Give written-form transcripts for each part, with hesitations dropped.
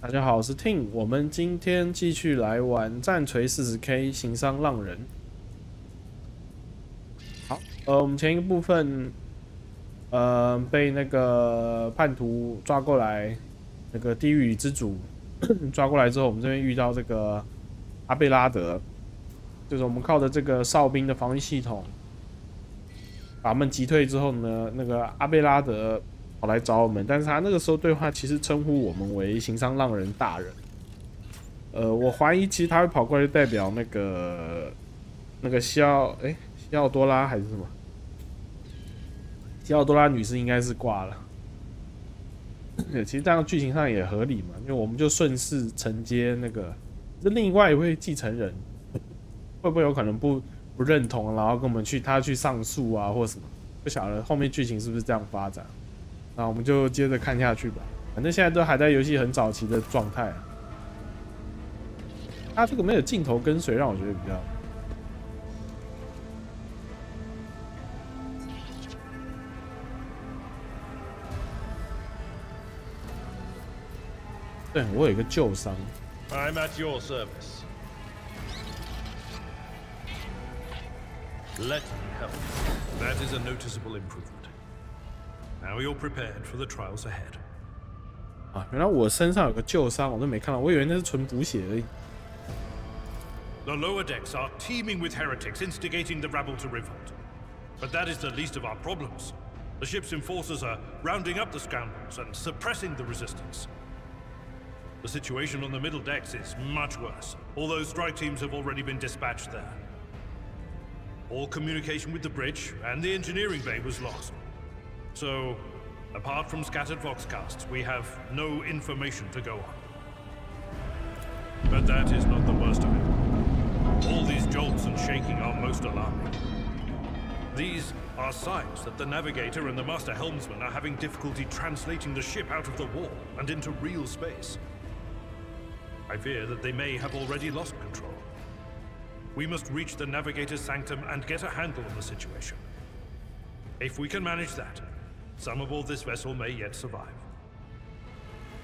大家好，我是 Tim， 我们今天继续来玩战锤 40K 行商浪人。好，我们前一个部分，被那个叛徒抓过来，那个地狱之主抓过来之后，我们这边遇到这个阿贝拉德，就是我们靠着这个哨兵的防御系统，把他们击退之后呢，那个阿贝拉德跑来找我们，但是他那个时候对话其实称呼我们为行商浪人大人。我怀疑其实他会跑过来，就代表那个西奥多拉还是什么？西奥多拉女士应该是挂了。其实这样剧情上也合理嘛，因为我们就顺势承接那个，这另外一位继承人会不会有可能不认同，然后跟我们他去上诉啊，或什么？不晓得后面剧情是不是这样发展。那我们就接着看下去吧，反正现在都还在游戏很早期的状态。它这个没有镜头跟随，让我觉得比较。对，我有一个旧伤。I'm at your service. Let me help. That is a noticeable improvement. Now you're prepared for the trials ahead. 啊，原来我身上有个旧伤，我都没看到，我以为那是纯补血而已。The lower decks are teeming with heretics instigating the rabble to revolt. But that is the least of our problems. The ship's enforcers are rounding up the scoundrels and suppressing the resistance. The situation on the middle decks is much worse, although strike teams have already been dispatched there. All communication with the bridge and the engineering bay was lost. So, apart from scattered voxcasts, we have no information to go on. But that is not the worst of it. All these jolts and shaking are most alarming. These are signs that the navigator and the master helmsman are having difficulty translating the ship out of the wall and into real space. I fear that they may have already lost control. We must reach the navigator's sanctum and get a handle on the situation. If we can manage that, some aboard this vessel may yet survive.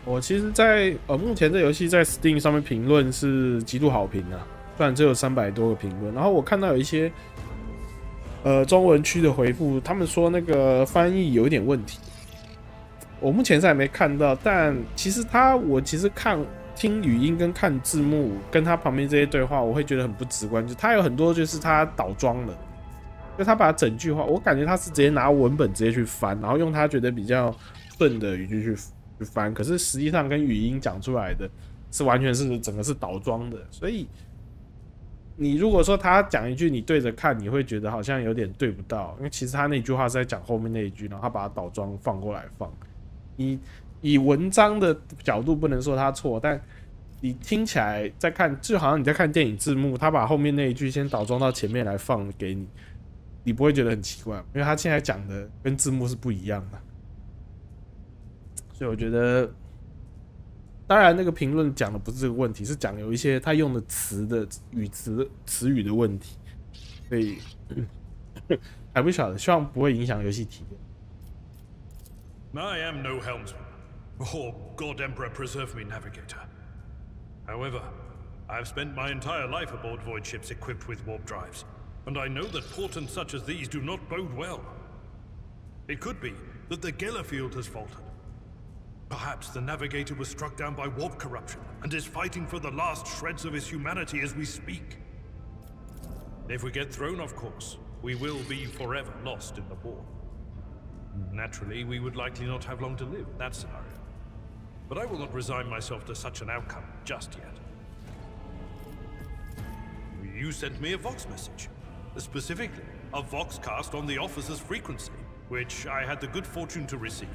我其实在，目前这游戏在 Steam 上面评论是极度好评啊，虽然只有300多个评论。然后我看到有一些中文区的回复，他们说那个翻译有一点问题。我目前是还没看到，但其实我其实听语音跟看字幕，跟他旁边这些对话，我会觉得很不直观。就他有很多就是他倒装了，就他把整句话，我感觉他是直接拿文本直接去翻，然后用他觉得比较顺的语句去翻。可是实际上跟语音讲出来的是完全是整个是倒装的，所以你如果说他讲一句你对着看，你会觉得好像有点对不到，因为其实他那句话是在讲后面那一句，然后他把它倒装放过来放。以文章的角度不能说他错，但你听起来在看，就好像你在看电影字幕，他把后面那一句先倒装到前面来放给你，你不会觉得很奇怪，因为他现在讲的跟字幕是不一样的。所以我觉得，当然那个评论讲的不是这个问题，是讲有一些他用的词语的问题，所以还不晓得，希望不会影响游戏体验。I am no helmsman, or God Emperor preserve me navigator. However, I've spent my entire life aboard void ships equipped with warp drives, and I know that portents such as these do not bode well. It could be that the Gellerfield has faltered. Perhaps the navigator was struck down by warp corruption and is fighting for the last shreds of his humanity as we speak. If we get thrown off course, we will be forever lost in the war. Naturally, we would likely not have long to live in that scenario. But I will not resign myself to such an outcome just yet. You sent me a Vox message. Specifically, a Voxcast on the officer's frequency, which I had the good fortune to receive.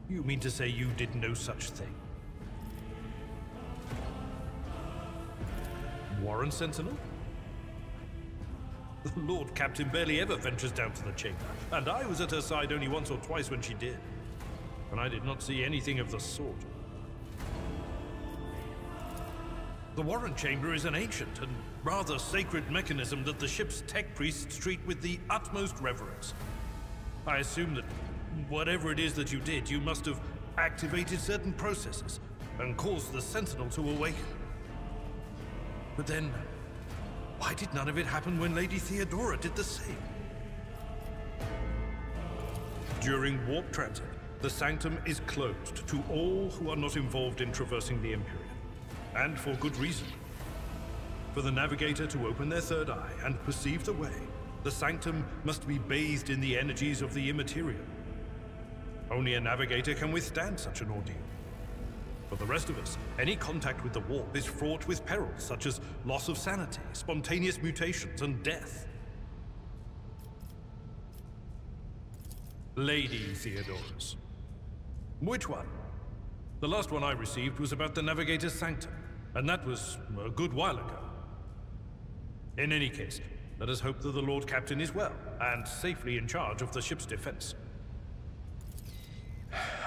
You mean to say you did no such thing? Warren Sentinel? The Lord Captain barely ever ventures down to the chamber, and I was at her side only once or twice when she did. And I did not see anything of the sort. The Warren Chamber is an ancient and rather sacred mechanism that the ship's tech priests treat with the utmost reverence. I assume that whatever it is that you did, you must have activated certain processes and caused the Sentinel to awaken. But then, why did none of it happen when Lady Theodora did the same? During warp transit, the Sanctum is closed to all who are not involved in traversing the Empyrean. And for good reason. For the Navigator to open their third eye and perceive the way, the Sanctum must be bathed in the energies of the Immaterial. Only a Navigator can withstand such an ordeal. For the rest of us, any contact with the warp is fraught with perils such as loss of sanity, spontaneous mutations, and death. Lady Theodora's. Which one? The last one I received was about the Navigator's Sanctum, and that was a good while ago. In any case, let us hope that the Lord Captain is well, and safely in charge of the ship's defense.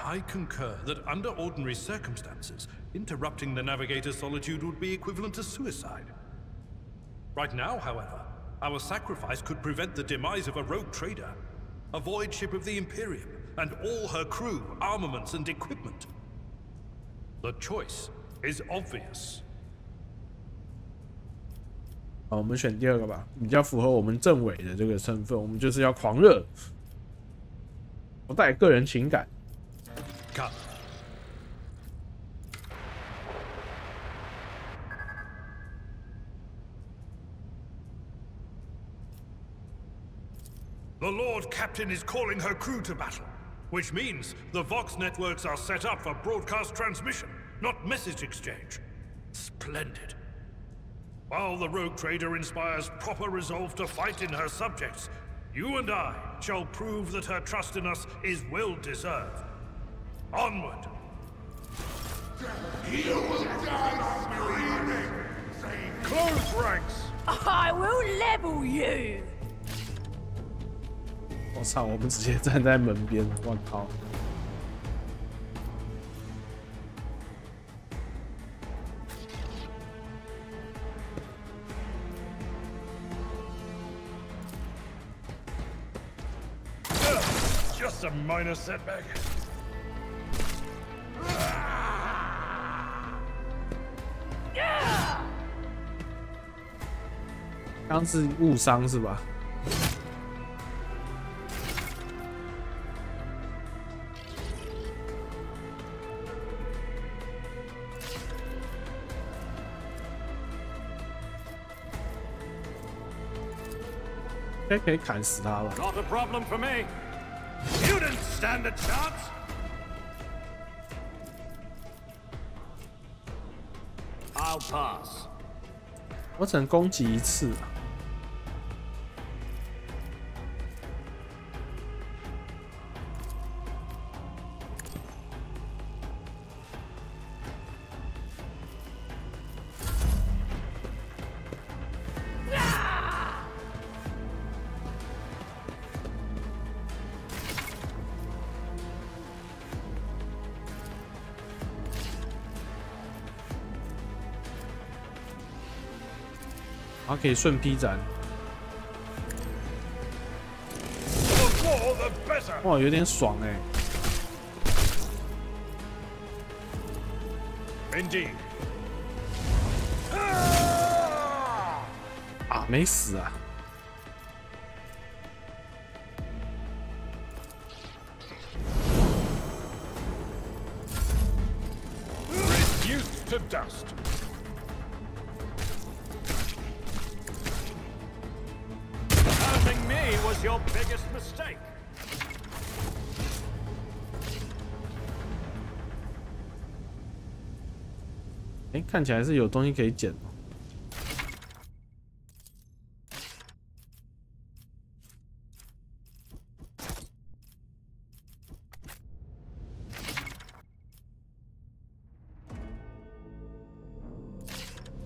I concur that under ordinary circumstances, interrupting the Navigator's solitude would be equivalent to suicide. Right now, however, our sacrifice could prevent the demise of a rogue trader, a void ship of the Imperium, and all her crew, armaments, and equipment. The choice is obvious. 好，我们选第二个吧，比较符合我们政委的这个身份。我们就是要狂热，不带个人情感。Come. The Lord Captain is calling her crew to battle, which means the Vox networks are set up for broadcast transmission, not message exchange. Splendid. While the rogue trader inspires proper resolve to fight in her subjects, you and I shall prove that her trust in us is well deserved. Onward! You will die screaming! Close ranks! I will level you! 我操！我们直接站在门边，我靠！ Just a minor setback. 刚是误伤是吧？应该可以砍死他吧？ Not a problem for me. You didn't stand a chance. I'll pass. 我只能攻击一次啊。 然后可以顺劈斩，哇，有点爽哎、Indeed. 啊，没死啊！ Reduced to dust. Hurting me was your biggest mistake. 哎，看起来是有东西可以捡。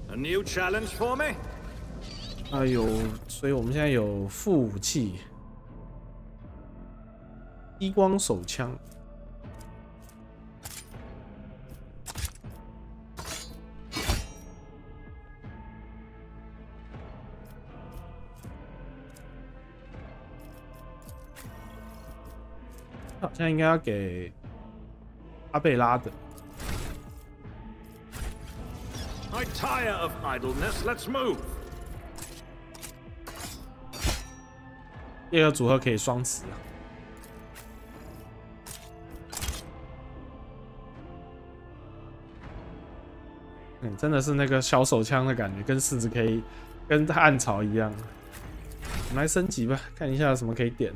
A new challenge for me? 啊有，所以我们现在有副武器，激光手枪。好像应该要给阿贝拉的。I tire of idleness. Let's move. 第二个组合可以双持啊。真的是那个小手枪的感觉，跟40K、跟暗潮一样。我们来升级吧，看一下有什么可以点。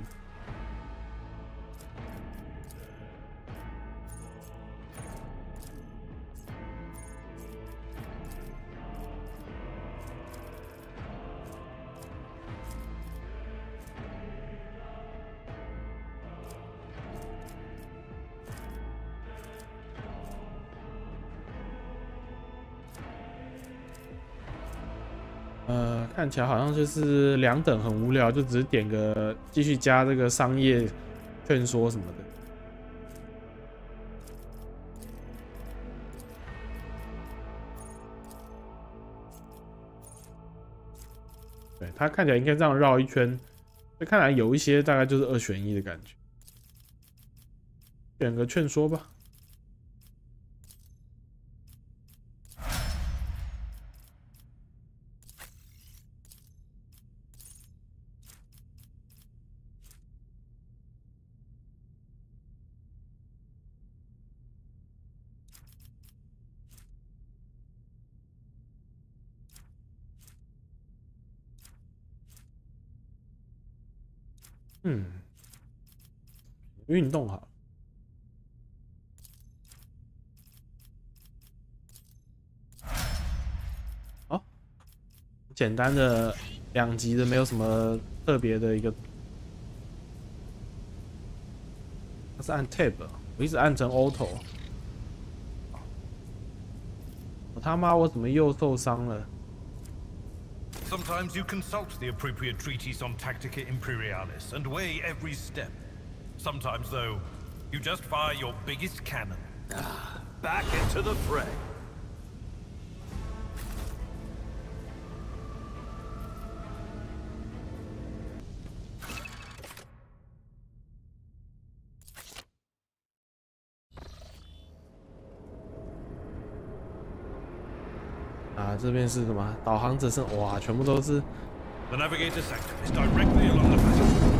看起来好像就是2等很无聊，就只是点个继续加这个商业劝说什么的。对，它看起来应该这样绕一圈，就看来有一些大概就是2选1的感觉。选个劝说吧。运动好。好，简单的2级的，没有什么特别的一个。它是按 Tab， 我一直按成 Auto。我他妈，我怎么又受伤了？ Sometimes you consult the appropriate treatise on Tactica Imperialis and weigh every step. Sometimes, though, you just fire your biggest cannon. Back into the fray. 这边是什么？导航者圣，哇，全部都是。The navigator sector is directly along the passage.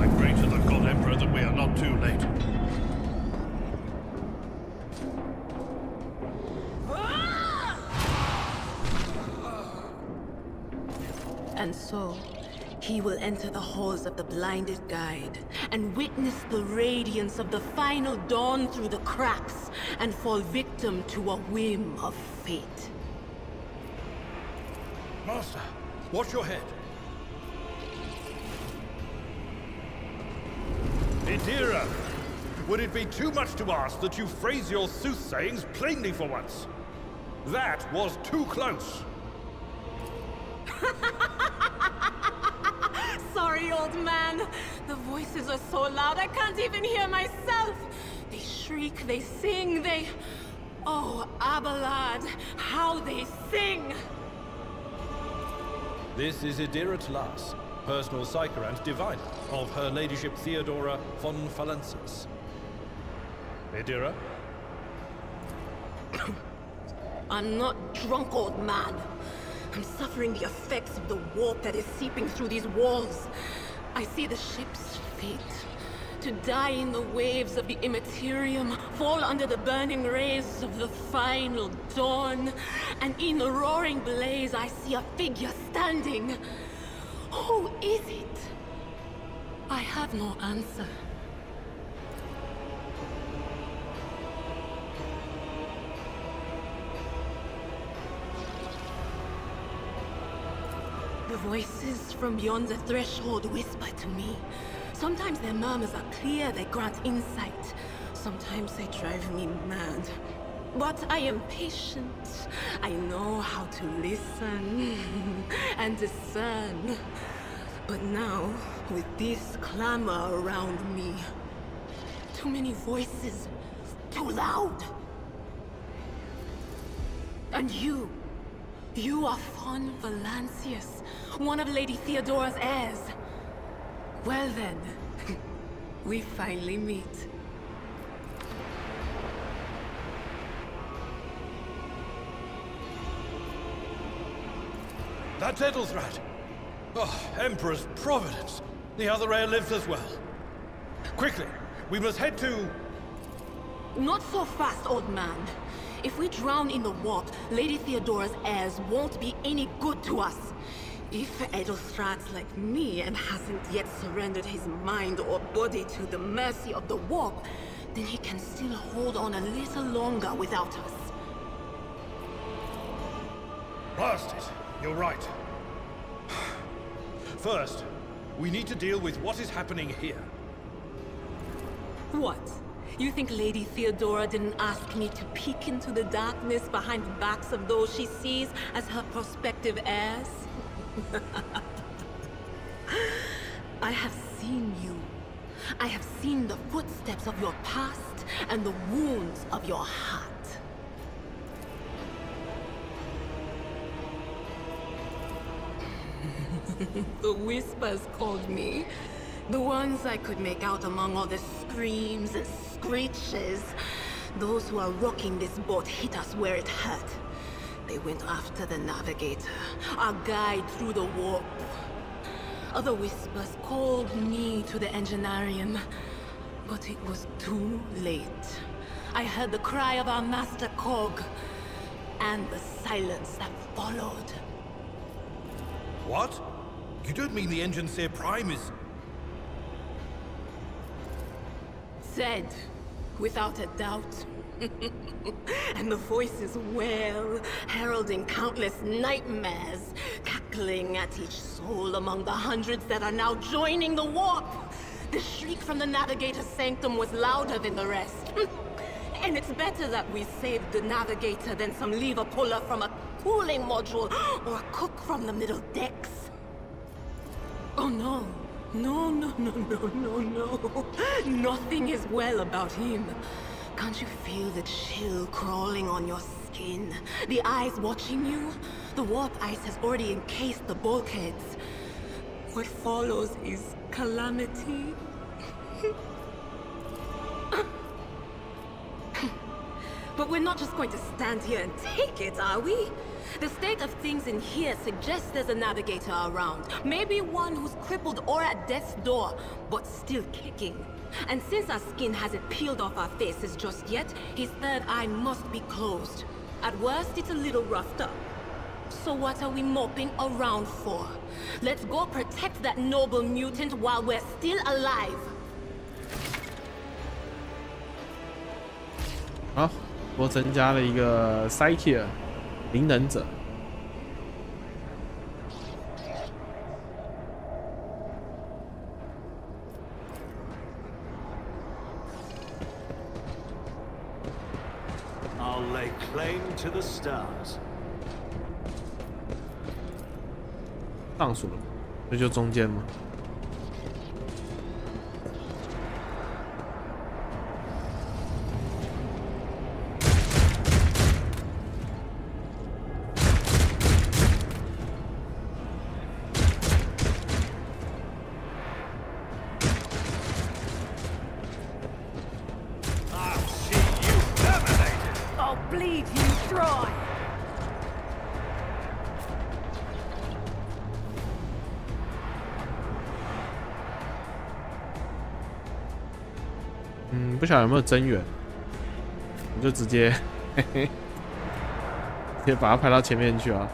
I pray to the God Emperor that we are not too late. And so, he will enter the halls of the blinded guide and witness the radiance of the final dawn through the cracks and fall victim to a whim of fate. Master, watch your head. Idira, would it be too much to ask that you phrase your soothsayings plainly for once? That was too close. Sorry, old man. The voices are so loud I can't even hear myself. They shriek, they sing, they... Oh, Abelard, how they sing! This is Idira Tlas, personal psyker and diviner of Her Ladyship Theodora von Falensis. Idira? I'm not drunk, old man. I'm suffering the effects of the warp that is seeping through these walls. I see the ship's fate. To die in the waves of the Immaterium, fall under the burning rays of the final dawn. And in the roaring blaze, I see a figure standing. Who is it? I have no answer. The voices from beyond the threshold whisper to me. Sometimes their murmurs are clear, they grant insight. Sometimes they drive me mad. But I am patient. I know how to listen and discern. But now, with this clamor around me, too many voices, too loud. And you are von Valancius, one of Lady Theodora's heirs. Well then, we finally meet. That's Edelthrat. Oh, Emperor's providence. The other heir lives as well. Quickly, we must head to... Not so fast, old man. If we drown in the warp, Lady Theodora's heirs won't be any good to us. If Edelthrat's like me and hasn't yet surrendered his mind or body to the mercy of the warp, then he can still hold on a little longer without us. Blast it! You're right. First, we need to deal with what is happening here. What? You think Lady Theodora didn't ask me to peek into the darkness behind the backs of those she sees as her prospective heirs? I have seen you. I have seen the footsteps of your past and the wounds of your heart. The whispers called me. The ones I could make out among all the screams and screeches. Those who are rocking this boat hit us where it hurt. They went after the navigator, our guide through the warp. Other whispers called me to the engineerium, but it was too late. I heard the cry of our master Cog, and the silence that followed. What? You don't mean the Enginseer Prime is... Dead, without a doubt. And the voices wail, heralding countless nightmares, cackling at each soul among the hundreds that are now joining the warp. The shriek from the Navigator's sanctum was louder than the rest. And it's better that we saved the Navigator than some lever puller from a cooling module or a cook from the middle decks. Oh no. No. Nothing is well about him. Can't you feel the chill crawling on your skin? The eyes watching you? The warp ice has already encased the bulkheads. What follows is calamity. But we're not just going to stand here and take it, are we? The state of things in here suggests there's a navigator around. Maybe one who's crippled or at death's door, but still kicking. And since our skin hasn't peeled off our faces just yet, his third eye must be closed. At worst, it's a little roughed up. So what are we moping around for? Let's go protect that noble mutant while we're still alive. 好，多增加了一个 Psyche 灵能者。I'll lay claim to the stars. 上锁了，这就中间吗？ 不晓得有没有增援，我就直接直接把它拍到前面去啊！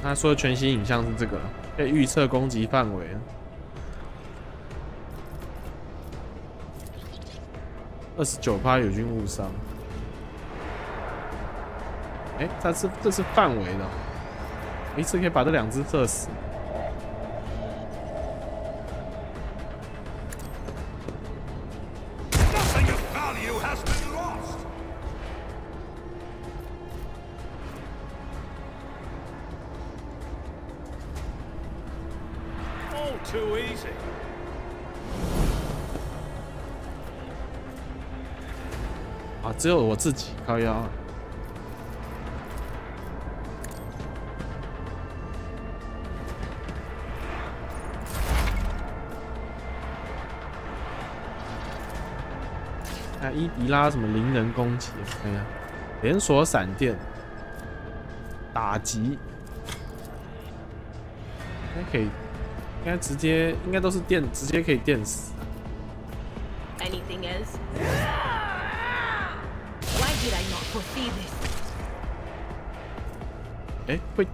他说的全息影像是这个，可以预测攻击范围。29%友军误伤。哎，这是范围的，一次可以把这两只射死。too easy. 啊，只有我自己靠腰。看伊迪拉什么灵能攻击，看一下，连锁闪电打击，应该可以，应该直接，应该都是电，直接可以电死。 Anything else? Why did I not foresee this? 哎，会，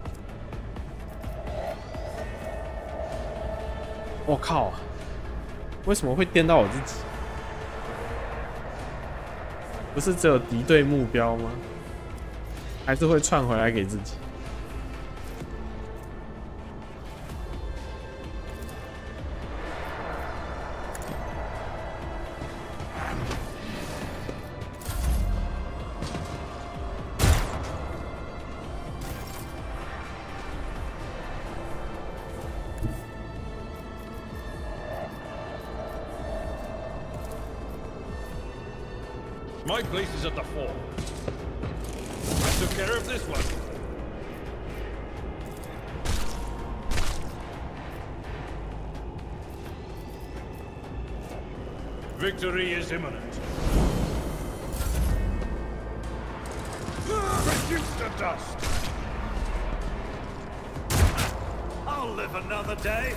我靠，为什么会电到我自己？不是只有敌对目标吗？还是会串回来给自己？ My place is at the fort. I took care of this one. Victory is imminent. Reduced to dust. I'll live another day.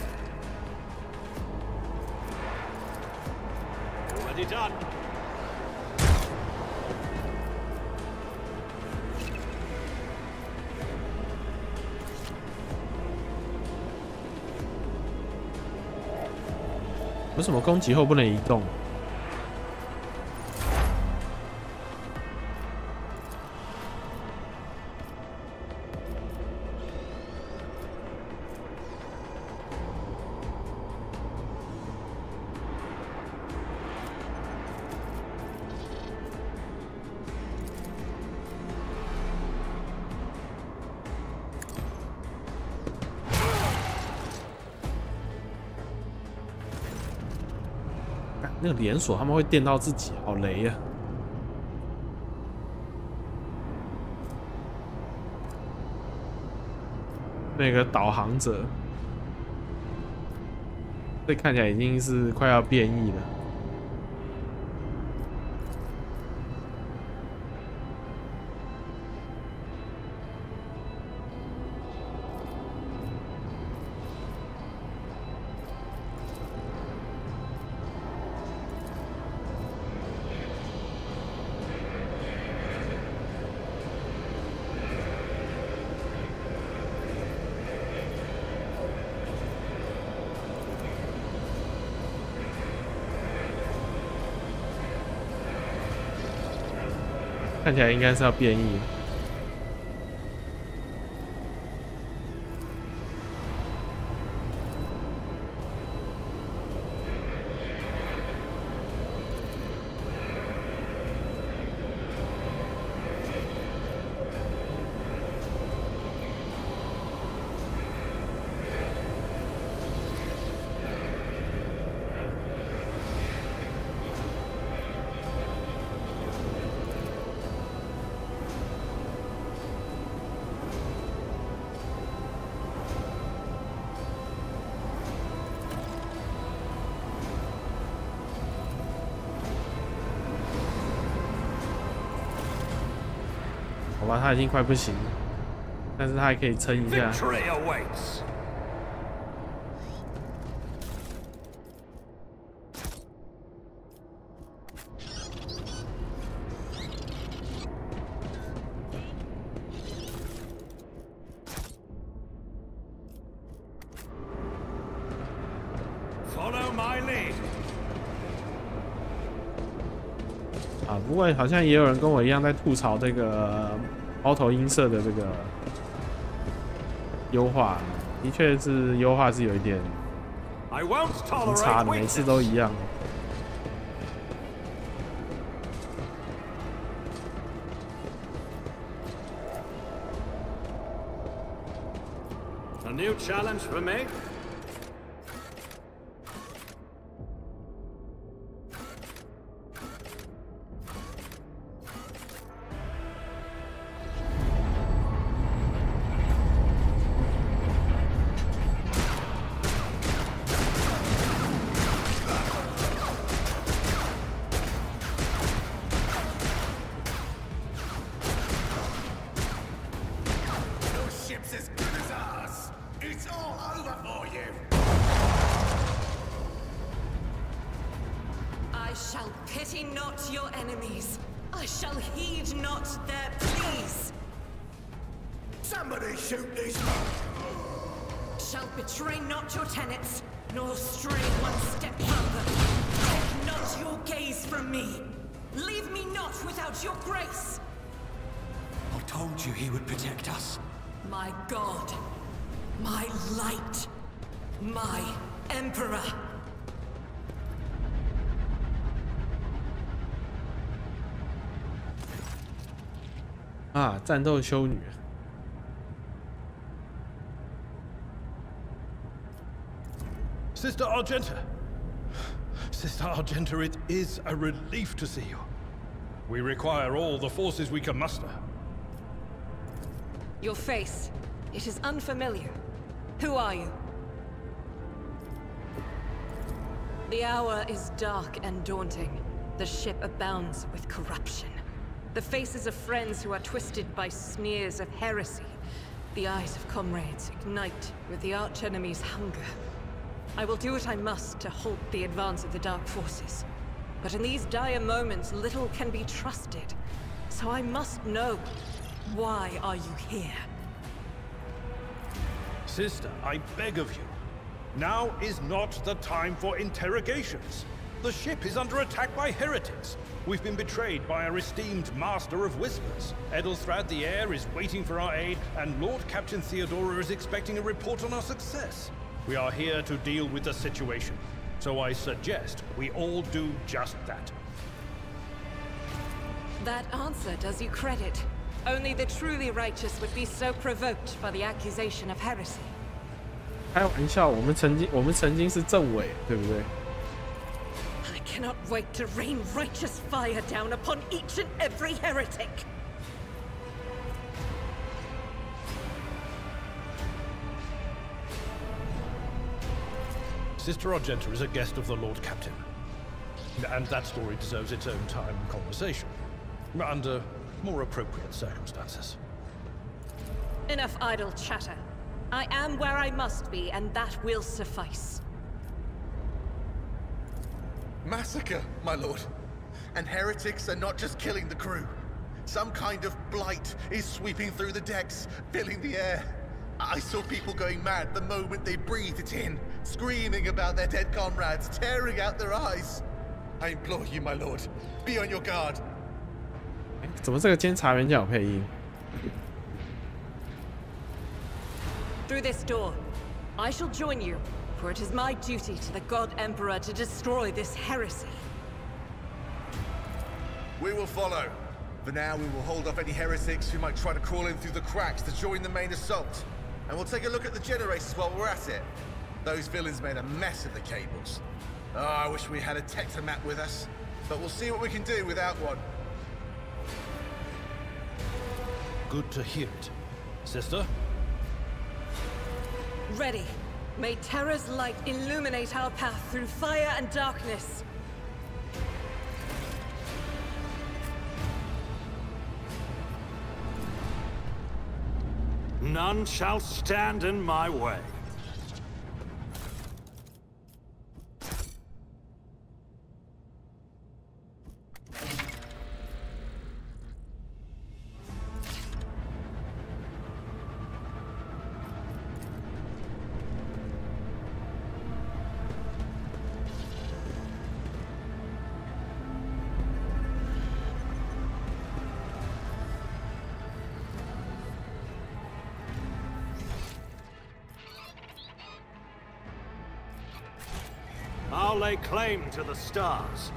Already done. 为什么攻击后不能移动？那个连锁他们会电到自己，好雷呀！那个导航者，这看起来已经是快要变异了。看起来应该是要变异。好吧，他已经快不行了，但是他还可以撑一下。Victory awaits. 啊，不过好像也有人跟我一样在吐槽这个猫头鹰社的这个优化，的确是优化是有一点很差的，每次都一样。A new challenge for me? shall pity not your enemies. I shall heed not their pleas. Somebody shoot these. Shall betray not your tenets, nor stray one step further. Take not your gaze from me. Leave me not without your grace. I told you he would protect us. My God, my light, my emperor. 啊，战斗修女。Sister Argenta! Sister Argenta, it is a relief to see you. We require all the forces we can muster. Your face, it is unfamiliar. Who are you? The hour is dark and daunting. The ship abounds with corruption. The faces of friends who are twisted by sneers of heresy. The eyes of comrades ignite with the archenemy's hunger. I will do what I must to halt the advance of the dark forces. But in these dire moments, little can be trusted. So I must know, why are you here? Sister, I beg of you. Now is not the time for interrogations. The ship is under attack by heretics. We've been betrayed by our esteemed Master of Whispers. Edelstrad the Heir is waiting for our aid, and Lord Captain Theodora is expecting a report on our success. We are here to deal with the situation, so I suggest we all do just that. That answer does you credit. Only the truly righteous would be so provoked by the accusation of heresy. 开玩笑，我们曾经是政委，对不对？ I cannot wait to rain righteous fire down upon each and every heretic. Sister Argenta is a guest of the Lord Captain. And that story deserves its own time and conversation. Under more appropriate circumstances. Enough idle chatter. I am where I must be, and that will suffice. Massacre, my lord. And heretics are not just killing the crew. Some kind of blight is sweeping through the decks, filling the air. I saw people going mad the moment they breathed it in, screaming about their dead comrades, tearing out their eyes. I implore you, my lord, be on your guard. 怎么这个监察员叫有配音？ Through this door, I shall join you, for it is my duty to the God Emperor to destroy this heresy. We will follow. For now, we will hold off any heretics who might try to crawl in through the cracks to join the main assault. And we'll take a look at the generators while we're at it. Those villains made a mess of the cables. Oh, I wish we had a Tectomat with us. But we'll see what we can do without one. Good to hear it. Sister? Ready. May terror's light illuminate our path through fire and darkness. None shall stand in my way. 'I'll lay claim to the stars.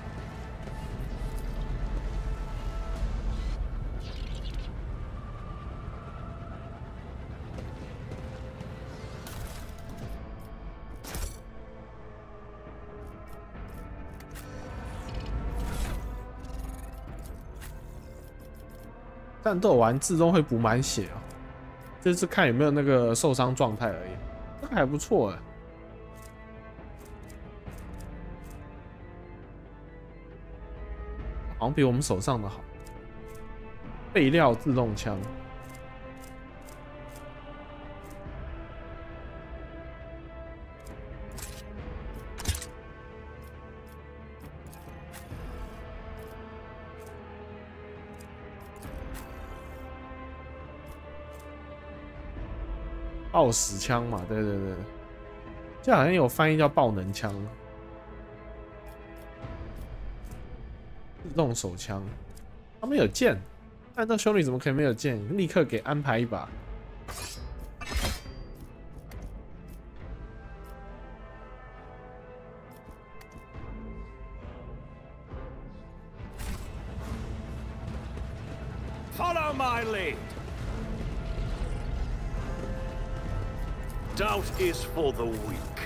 战斗完自动会补满血哦，这次看有没有那个受伤状态而已，这个还不错哎。 好像比我们手上的好。备料自动枪，爆死枪嘛，对对对，这好像有翻译叫爆能枪，自动手枪，他们有剑，战斗兄弟怎么可能没有剑？立刻给安排一把。Follow my lead. Doubt is for the weak.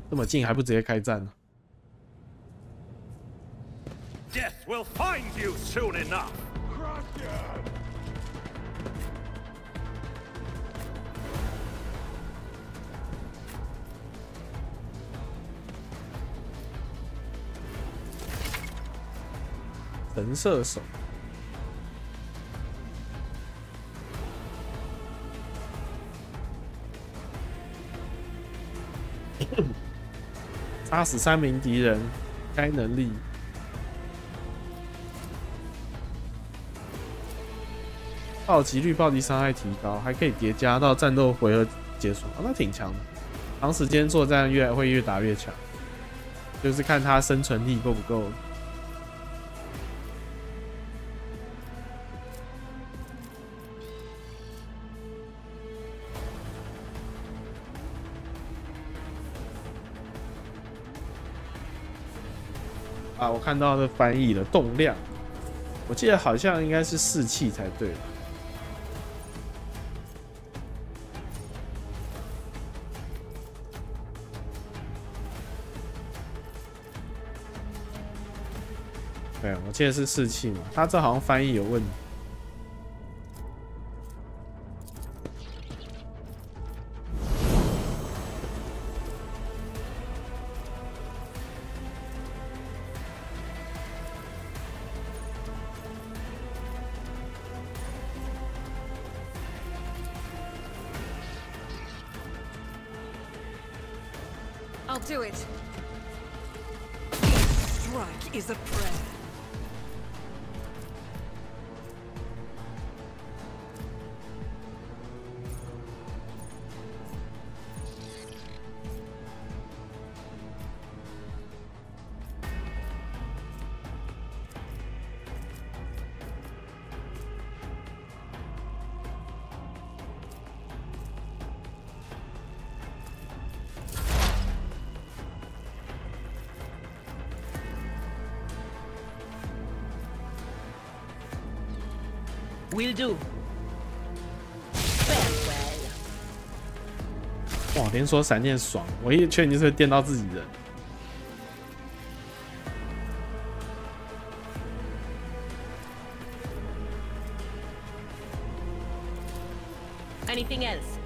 这么近还不直接开战呢？ Death will find you soon enough. 神射手，杀死3名敌人，该能力暴击率、暴击伤害提高，还可以叠加到战斗回合结束，那挺强的。长时间作战会越打越强，就是看他生存力够不够。 啊，我看到的翻译了动量，我记得好像应该是士气才对吧？对，我记得是士气嘛，他这好像翻译有问题。 I'll do it. Each strike is a prayer. Will do. 哇，连说闪电爽，我一确定就是会电到自己人。 Anything else?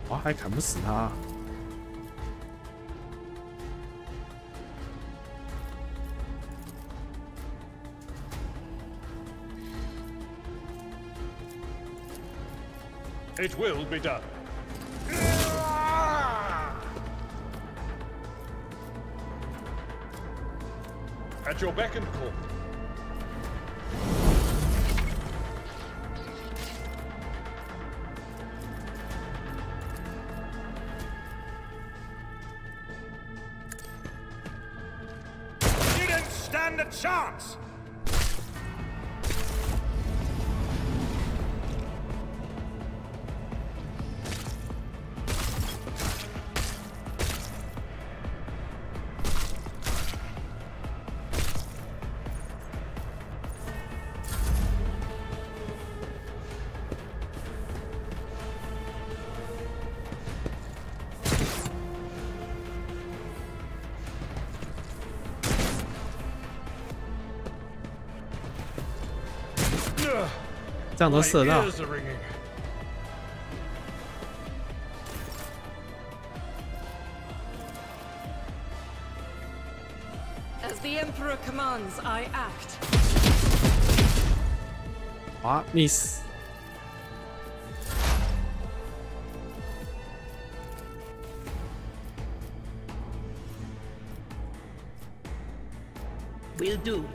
哇，还砍不死他！ It will be done. At your beck and call. You don't stand a chance! 这样都射到。 As the Emperor commands, I act. 啊 ，miss。 Will do.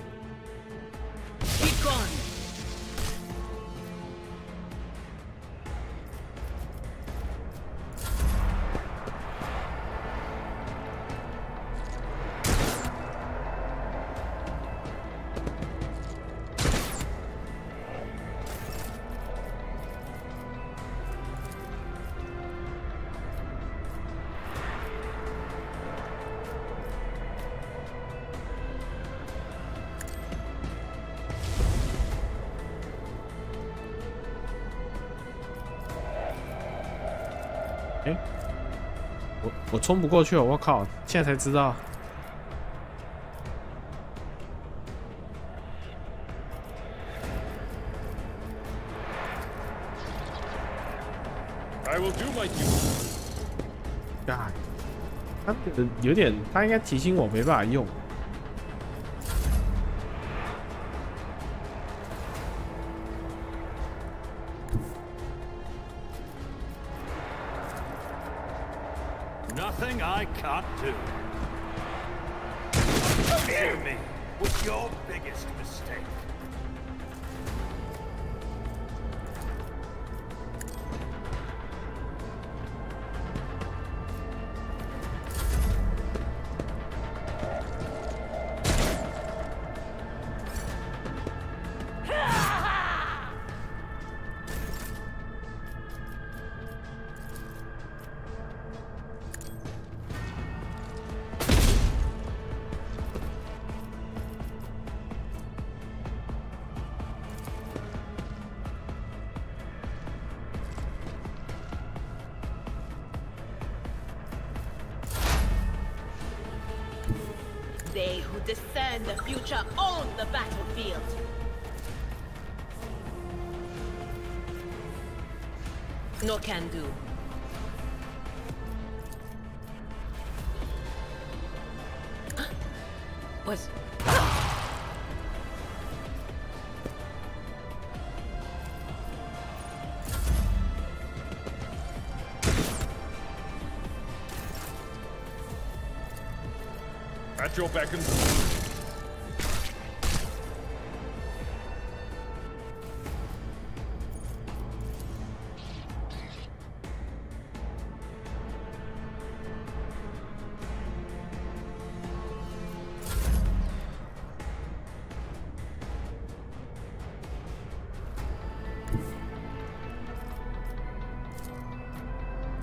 Keep going.哎，我冲不过去了，我靠！现在才知道。 I will do my duty. God， 他有点，他应该提醒我没办法用。 Nothing I can't do. Come near me with your biggest mistake. They who discern the future own the battlefield. No can do. Was At your beck and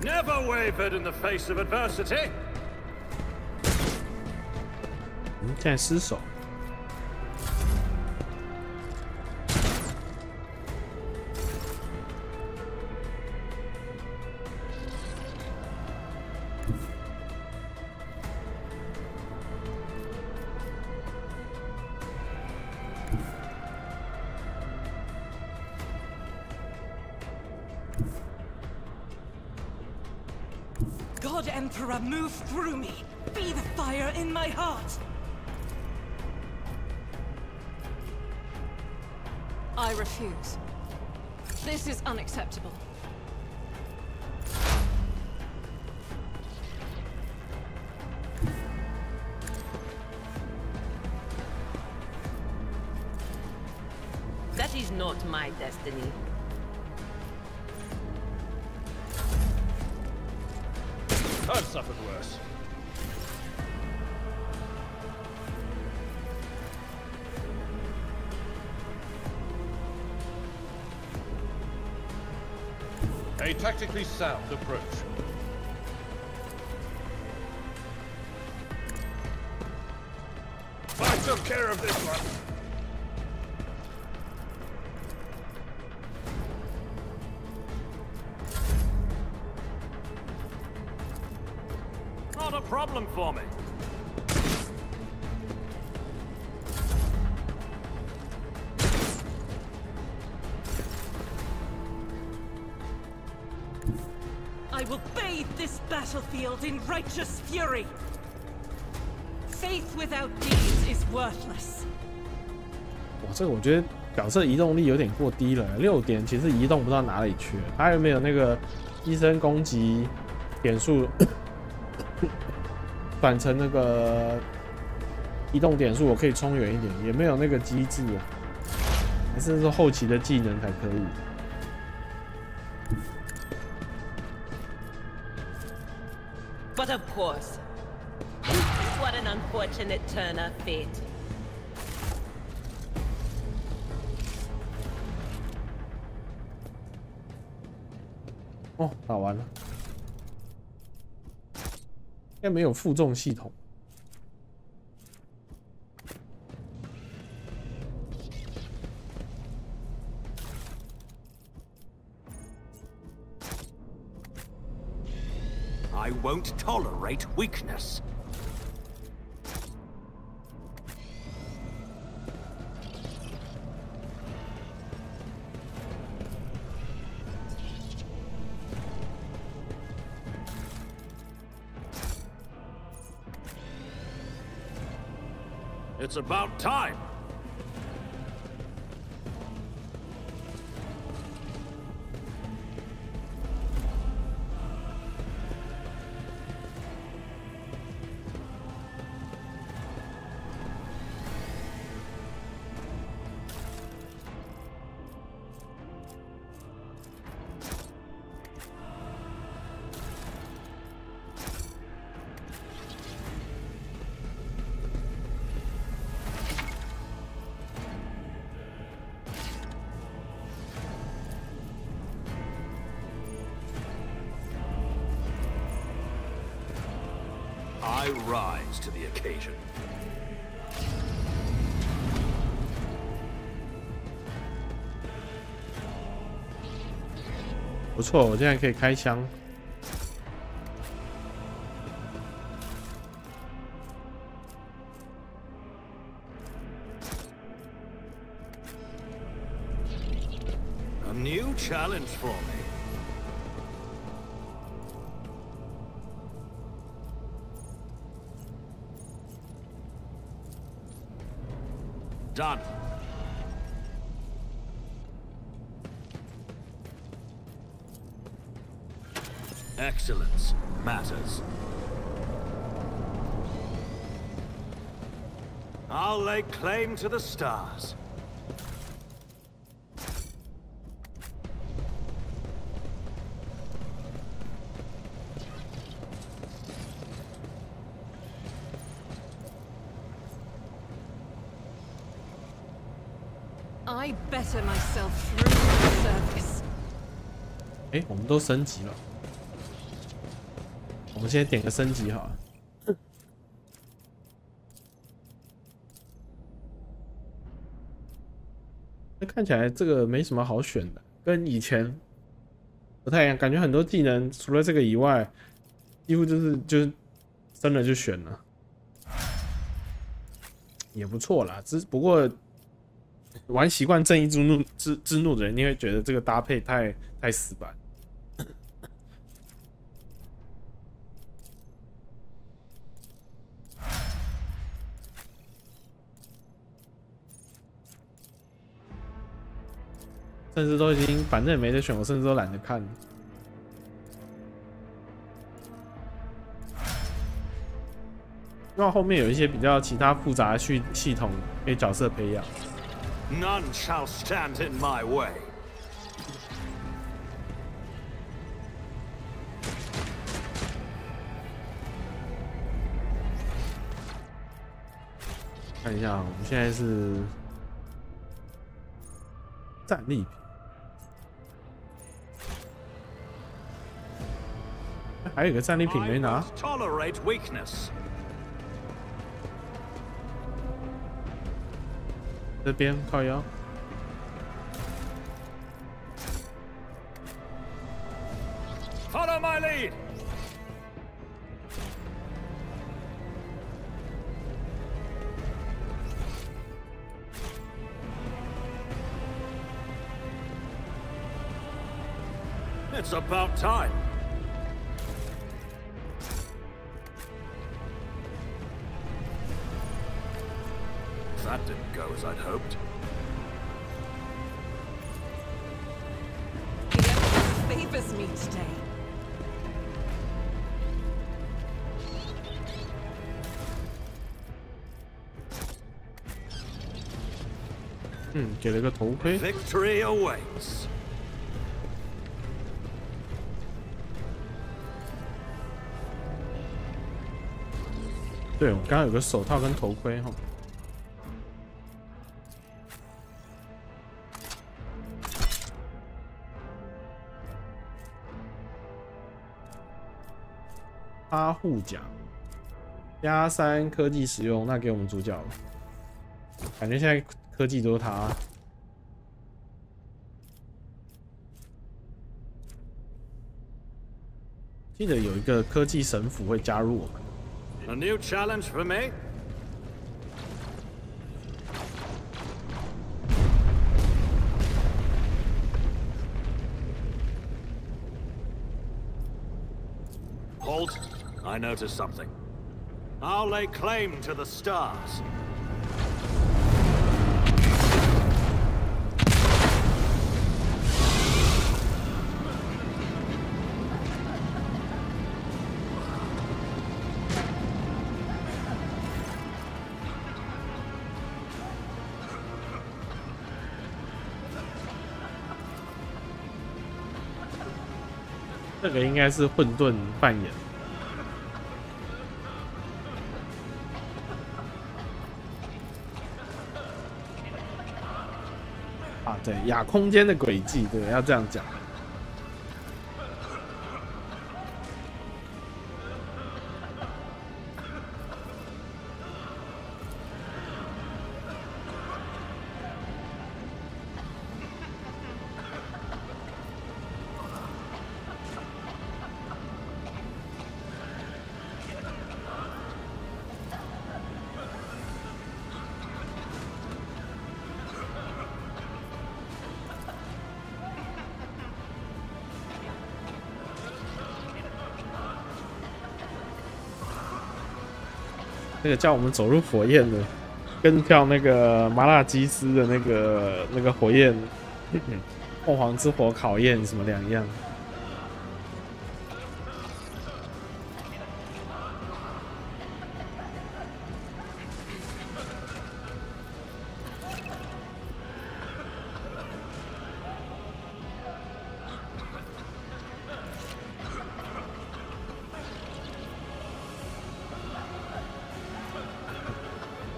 Never wavered in the face of adversity. 现在失手。 God Emperor, move through me. Be the fire in my heart. I refuse. This is unacceptable. that is not my destiny. I've suffered worse. A tactically sound approach. I took care of this one. Not a problem for me. I will bathe this battlefield in righteous fury. Faith without deeds is worthless. 哇，这个我觉得角色移动力有点过低了，6点其实移动不到哪里去了。他有没有那个医生攻击点数转成那个移动点数，我可以冲远一点，也没有那个机制啊，还是说后期的技能才可以。 But of course, what an unfortunate turn of fate. 哦，打完了，应该没有负重系统。 I won't tolerate weakness. It's about time. I rise to the occasion. 不错，我现在可以开枪。A new challenge for me. Done. Excellence matters. I'll lay claim to the stars. I better myself through the surface. 哎，我们都升级了，我们先点个升级好了。那看起来这个没什么好选的，跟以前不太一样，感觉很多技能除了这个以外，几乎就是升了就选了，也不错啦。不过玩习惯正义之怒的人，你会觉得这个搭配太死板。甚至都已经反正也没得选，我甚至都懒得看。因为后面有一些比较其他复杂的系统给角色培养。None shall stand in my way. 看一下，我们现在是战利品。还有一个战利品没拿。Tolerate weakness. 这边靠腰。Follow my lead. It's about time. That didn't go as I'd hoped. The Emperor favors me today. 给了个头盔。Victory awaits. 对，我们刚刚有个手套跟头盔哈。阿护甲加3科技使用，那给我们主角了。感觉现在科技都是他。记得有一个科技神斧会加入我们。 A new challenge for me? Halt! I noticed something. I'll lay claim to the stars. 这个应该是混沌扮演。啊，对，亚空间的轨迹，对，要这样讲。那个叫我们走入火焰的，跟跳那个麻辣鸡丝的那个火焰，凤凰之火考验什么两样？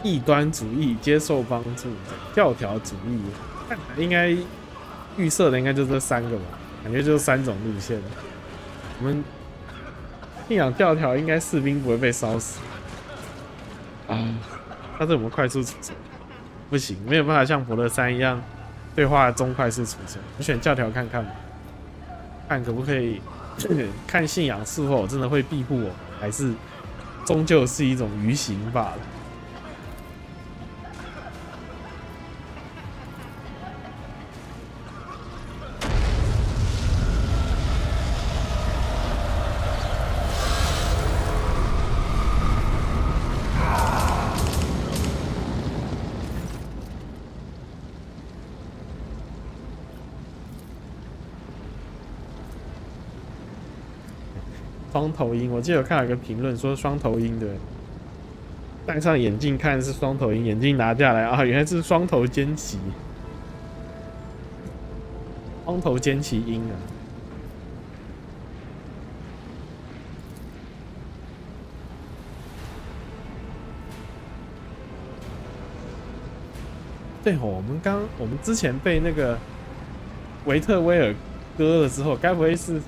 异端主义接受帮助，教条主义，看来应该预设的应该就这3个吧，感觉就是3种路线。我们信仰教条，应该士兵不会被烧死啊，但是我们快速储存不行，没有办法像伯乐3一样对话中快速储存。我选教条看看吧，看可不可以看信仰是否真的会庇护我，还是终究是一种愚行罢了。双头鹰，我记得有看到一个评论说双头鹰的，戴上眼镜看是双头鹰，眼镜拿下来啊，原来是双头尖旗，双头尖旗鹰啊。对哦，我们之前被那个维特威尔割了之后，该不会是？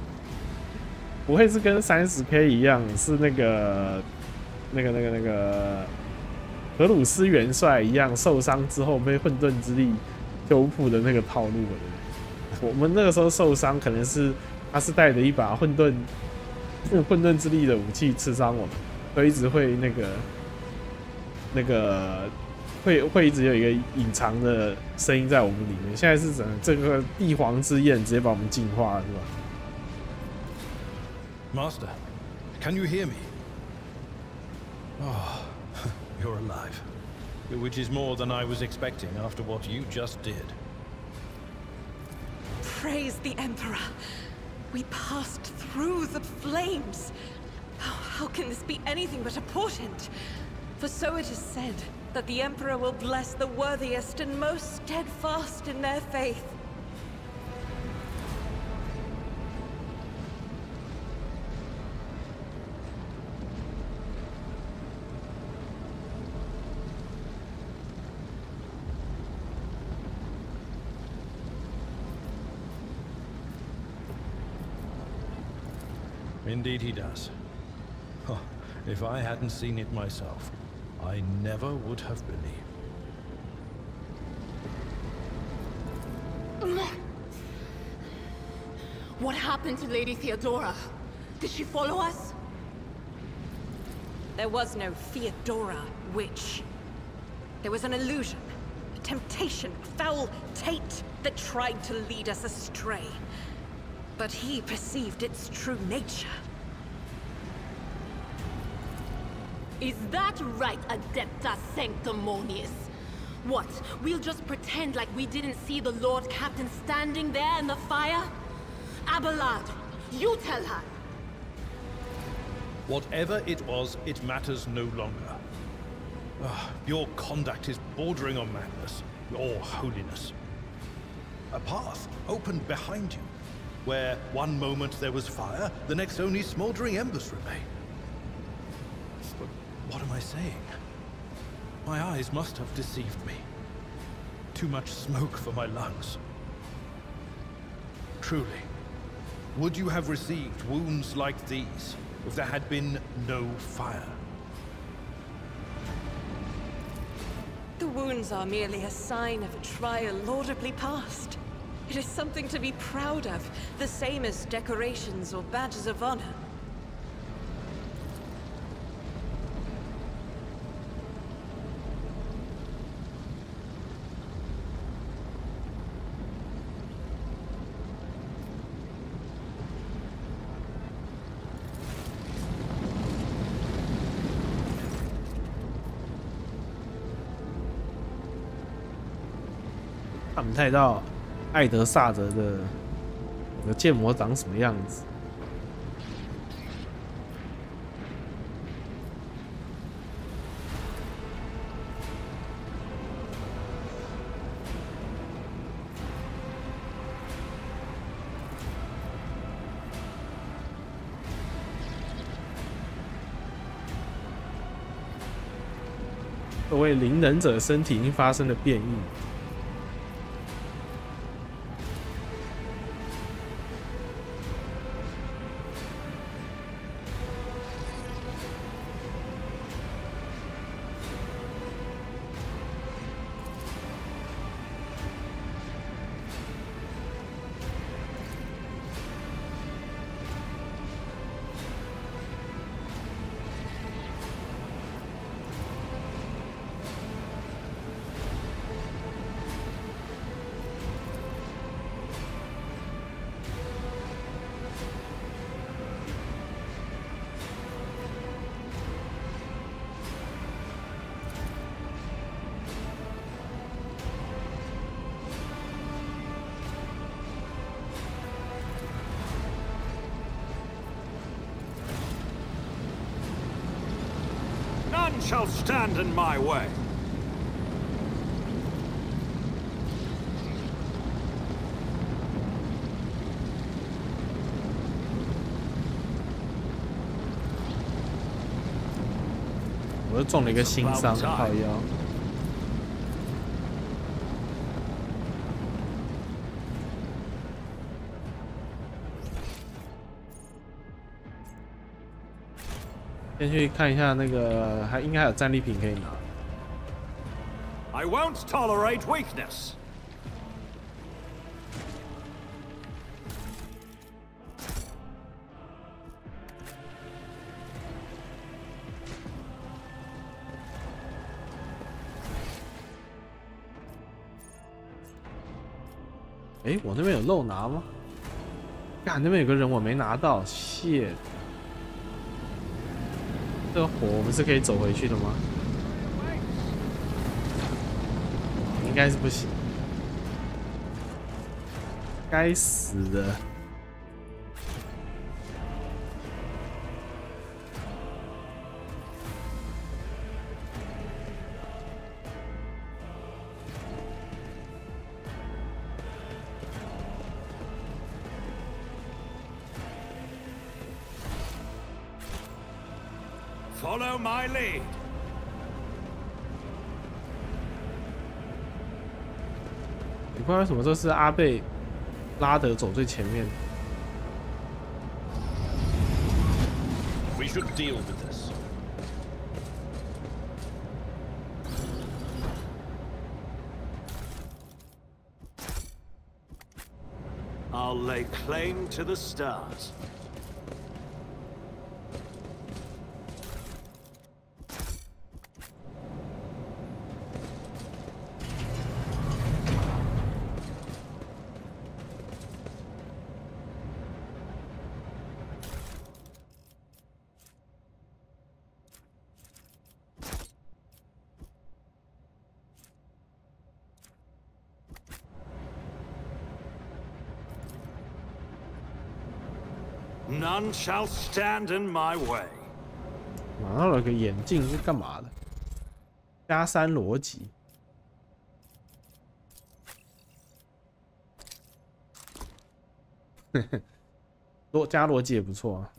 不会是跟30K 一样，是那个荷鲁斯元帅一样受伤之后被混沌之力修复的那个套路了。我们那个时候受伤，可能是他是带着一把混沌之力的武器刺伤我们，所以一直会会一直有一个隐藏的声音在我们里面。现在是这个帝皇之焰直接把我们净化了，是吧？ Master, can you hear me? Oh, you're alive. Which is more than I was expecting after what you just did. Praise the Emperor. We passed through the flames. How can this be anything but a portent? For so it is said that the Emperor will bless the worthiest and most steadfast in their faith. Indeed he does. Oh, if I hadn't seen it myself, I never would have believed. What happened to Lady Theodora? Did she follow us? There was no Theodora, witch. There was an illusion, a temptation, a foul taint that tried to lead us astray. But he perceived its true nature. Is that right, Adepta Sanctimonious? What, we'll just pretend like we didn't see the Lord Captain standing there in the fire? Abelard, you tell her! Whatever it was, it matters no longer. Your conduct is bordering on madness, or holiness. A path opened behind you, where one moment there was fire, the next only smoldering embers remain. But what am I saying? My eyes must have deceived me. Too much smoke for my lungs. Truly, would you have received wounds like these if there had been no fire? The wounds are merely a sign of a trial laudably passed. It is something to be proud of, the same as decorations or badges of honor.看不太到艾德萨德的剑魔长什么样子。各位灵能者身体已经发生了变异。None shall stand in my way.我又中了一个心伤，靠腰。先去看一下那个，应该还有战利品可以拿。I won't tolerate weakness. 哎，我那边有漏拿吗？干，那边有个人我没拿到，谢。这个火我们是可以走回去的吗？该是不行。该死的！ Follow my lead. 你不知道为什么这是阿贝拉德走最前面。We should deal with this. I'll lay claim to the stars. None shall stand in my way. 拿到了个眼镜是干嘛的？加3逻辑。加逻辑也不错啊，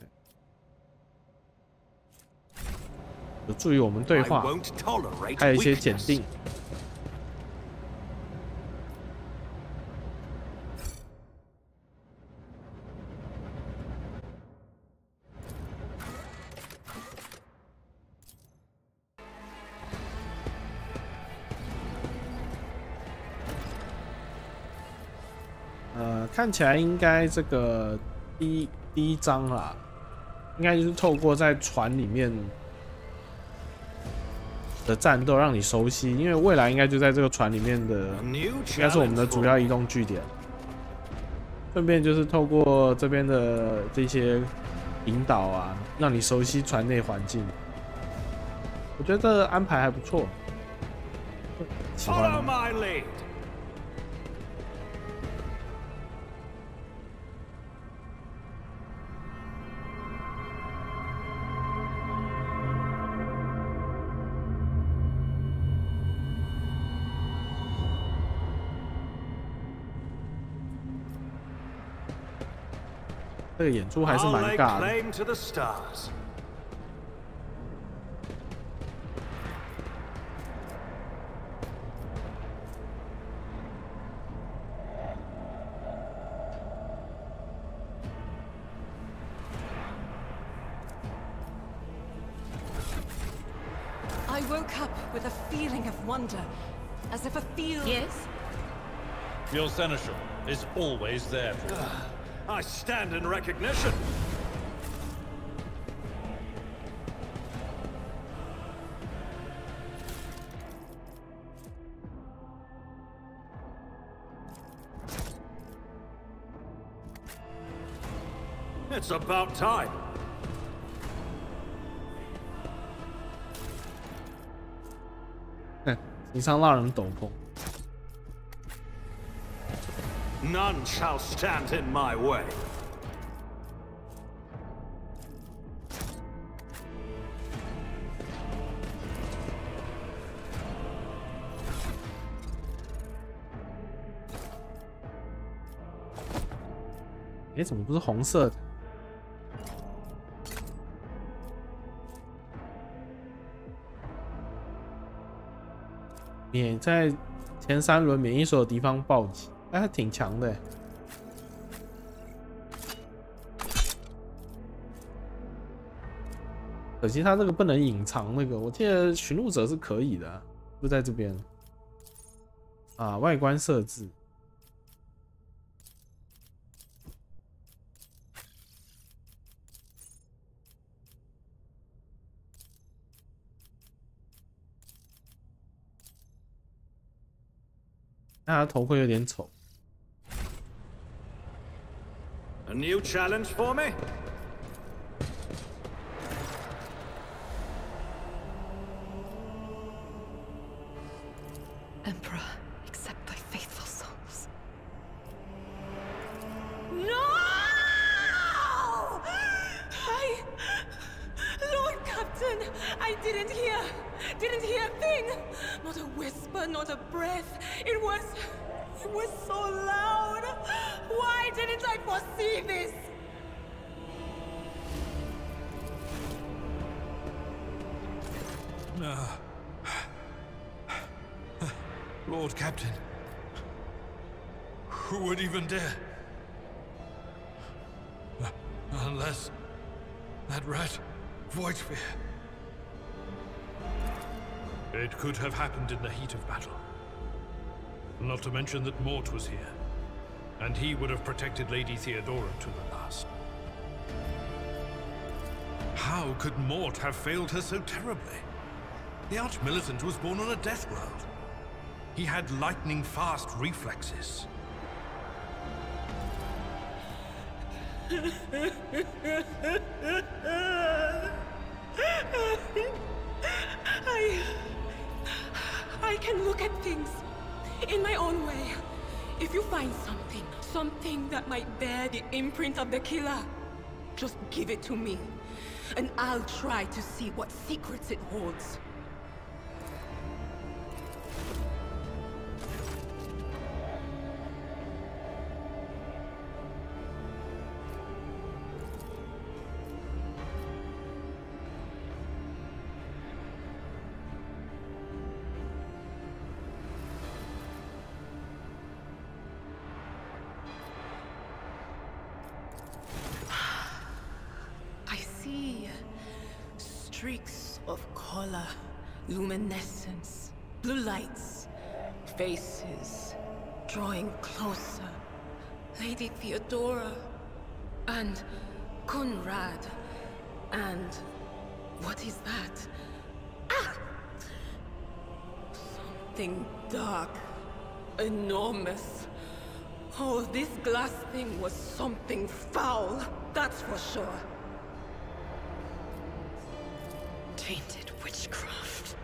有助于我们对话，还有一些检定。 看起来应该这个第一章啦，应该就是透过在船里面的战斗让你熟悉，因为未来应该就在这个船里面的，应该是我们的主要移动据点。顺便就是透过这边的这些引导啊，让你熟悉船内环境。我觉得安排还不错，喜欢。 这个演出还是蛮尬的。I woke up with a feeling of wonder, as if a field. Yes? Your seneschal is always there for you. I stand in recognition. It's about time. 情商浪人斗篷。 None shall stand in my way. Eh， 怎么不是红色的？免在前3轮免疫所有敌方暴击。 哎，还挺强的。可惜他这个不能隐藏那个，我记得巡路者是可以的、啊，就在这边。啊，外观设置。那他头盔有点丑。 A new challenge for me? Emperor, didn't hear a thing. Not a whisper, not a breath. It was so loud. Why didn't I foresee this? Lord Captain, who would even dare? Unless that rat, Voidsphere. It could have happened in the heat of battle. Not to mention that Mort was here, and he would have protected Lady Theodora to the last. How could Mort have failed her so terribly? The Arch-Militant was born on a death world. He had lightning-fast reflexes. I can look at things in my own way. If you find something that might bear the imprint of the killer, just give it to me, and I'll try to see what secrets it holds. Streaks of color, luminescence, blue lights, faces, drawing closer. Lady Theodora, and Conrad, and what is that? Ah! Something dark, enormous. Oh, this glass thing was something foul, that's for sure. Tainted witchcraft.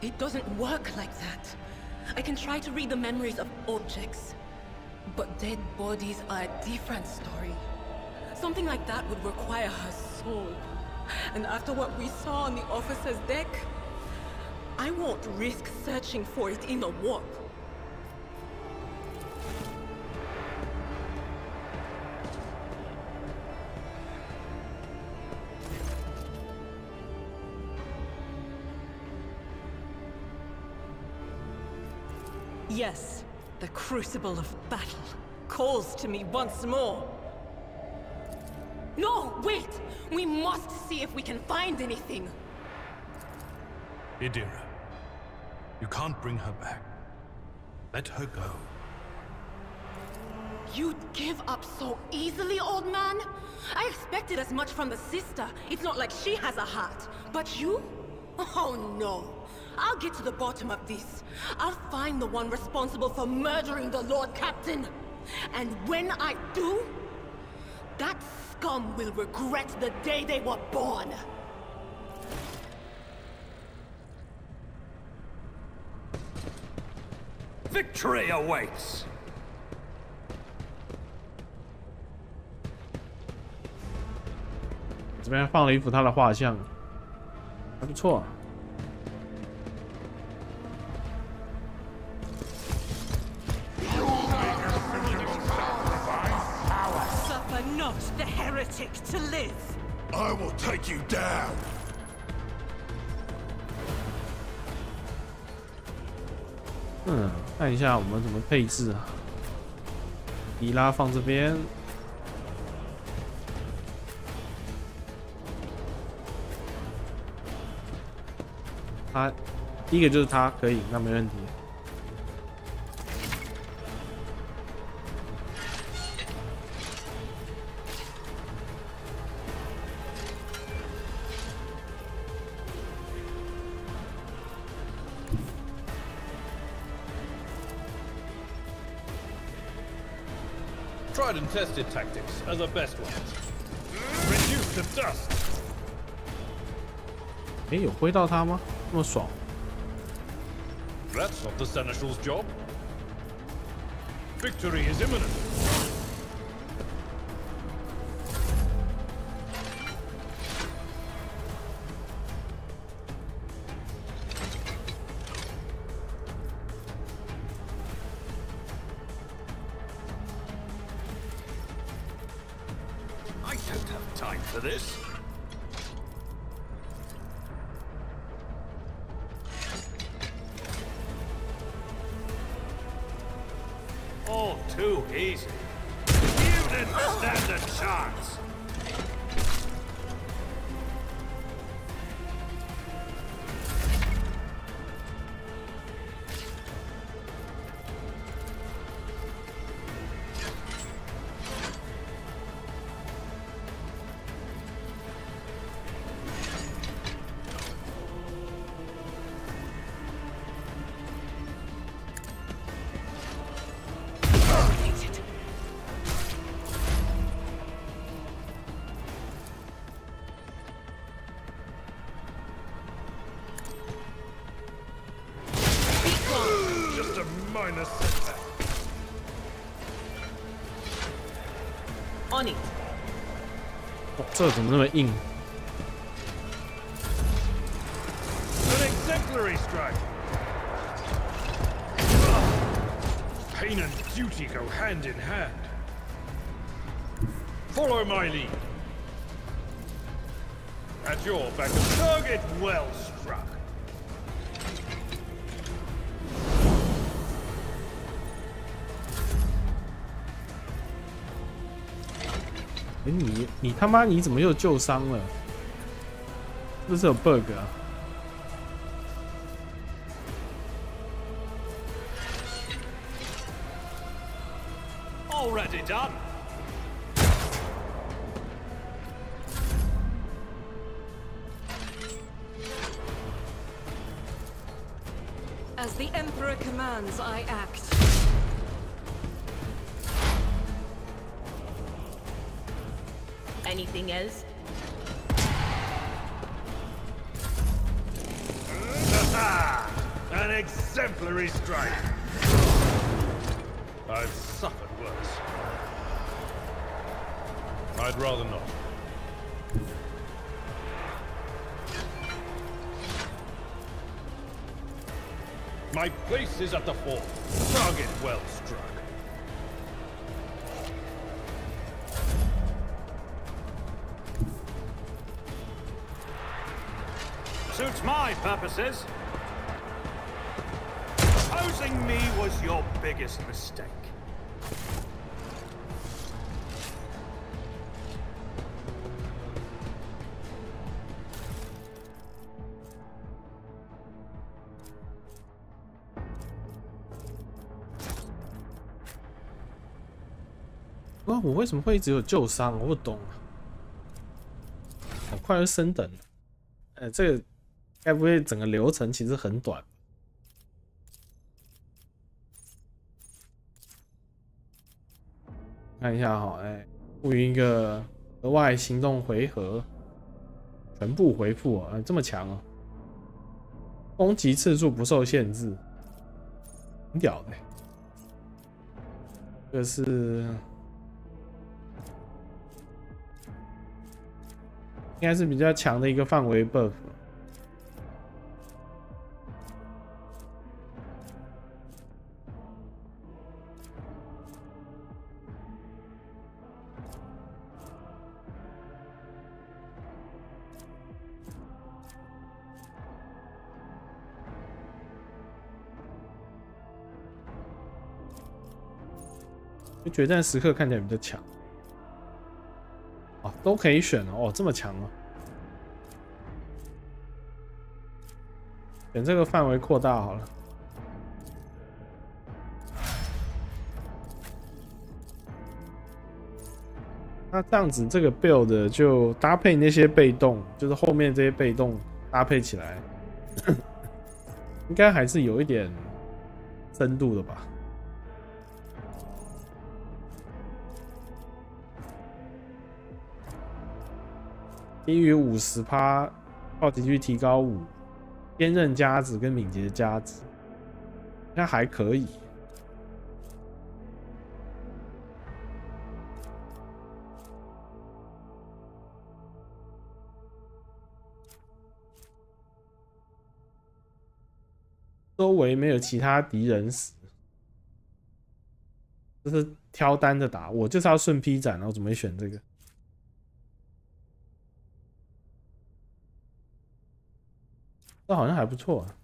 It doesn't work like that. I can try to read the memories of objects, but dead bodies are a different story. Something like that would require her soul. And after what we saw on the officer's deck, I won't risk searching for it in the warp. Yes, the crucible of battle calls to me once more. No, wait! We must see if we can find anything. Idira, you can't bring her back. Let her go. You'd give up so easily, old man? I expected as much from the sister. It's not like she has a heart. But you? Oh no. I'll get to the bottom of this. I'll find the one responsible for murdering the Lord Captain. And when I do, that scum will regret the day they were born. Victory awaits! 这边放了一幅他的画像，还不错。 Not the heretic to live. I will take you down. 看一下我们怎么配置啊。迪拉放这边，他第一个就是他可以，那没问题。Tried and tested tactics are the best ones. Reduced to dust. 哎，有挥到他吗？那么爽 That's not the Seneschal's job. Victory is imminent. I don't have time for this. All too easy. You didn't stand a chance. Just a minor setback. On it. 哦，这怎么那么硬？ An exemplary strike. Pain and duty go hand in hand. Follow my lead. At your back, target well struck. 哎，你他妈你怎么又旧伤了？是不是有 bug 啊？ Already done. As the Emperor commands, I act. Anything else? An exemplary strike. I've suffered worse. I'd rather not. My place is at the fore. Target well struck. Suits my purposes. Opposing me was your biggest mistake.啊，我为什么会一直有旧伤？我不懂啊。好快就升等了。这个该不会整个流程其实很短？看一下哈，赋予一个额外行动回合，全部回复啊，这么强啊！攻击次数不受限制，挺屌的。这是应该是比较强的一个范围 buff。就决战时刻看起来比较强，哦，都可以选哦，这么强哦！选这个范围扩大好了。那这样子，这个 build 就搭配那些被动，就是后面这些被动搭配起来，应该还是有一点深度的吧。低于50%，暴击率提高5，坚韧加值跟敏捷加值，应该还可以。周围没有其他敌人时，这是挑单的打，我就是要顺劈斩，然后怎么会选这个？这好像还不错啊。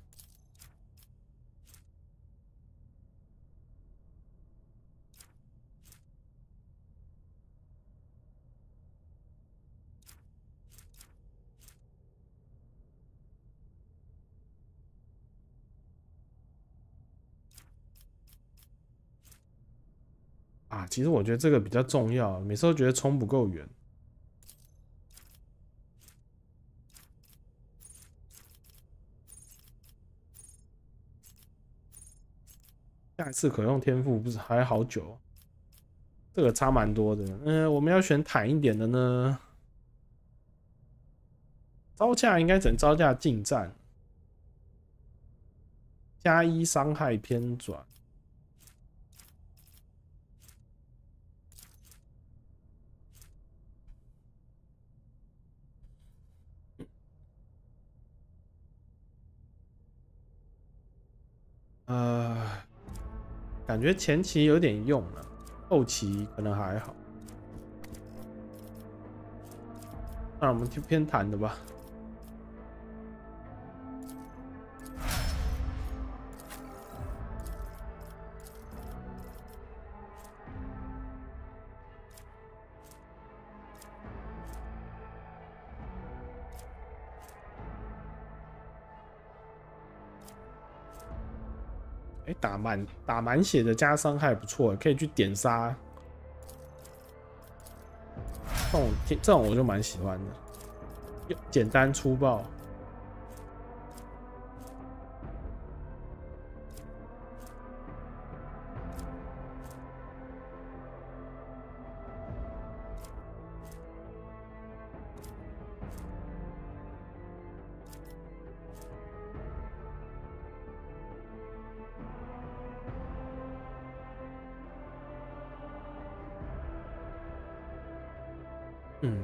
啊，其实我觉得这个比较重要，每次都觉得冲不够远。下一次可用天赋不是还好久？这个差蛮多的。我们要选坦一点的呢。招架应该只能招架近战，+1伤害偏转。感觉前期有点用了，后期可能还好。那我们就偏坦的吧。打满血的加伤害不错，可以去点杀。这种我就蛮喜欢的，简单粗暴。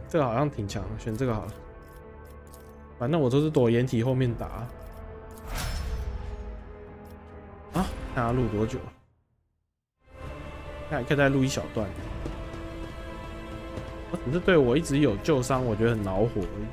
这个好像挺强的，选这个好了。反正我都是躲掩体后面打。啊，看他录多久？看可以再录一小段。只是对我一直有旧伤，我觉得很恼火而已。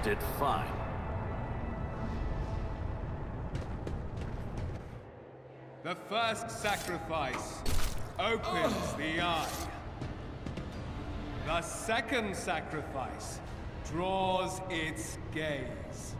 Did fine. The first sacrifice opens the eye. The second sacrifice draws its gaze.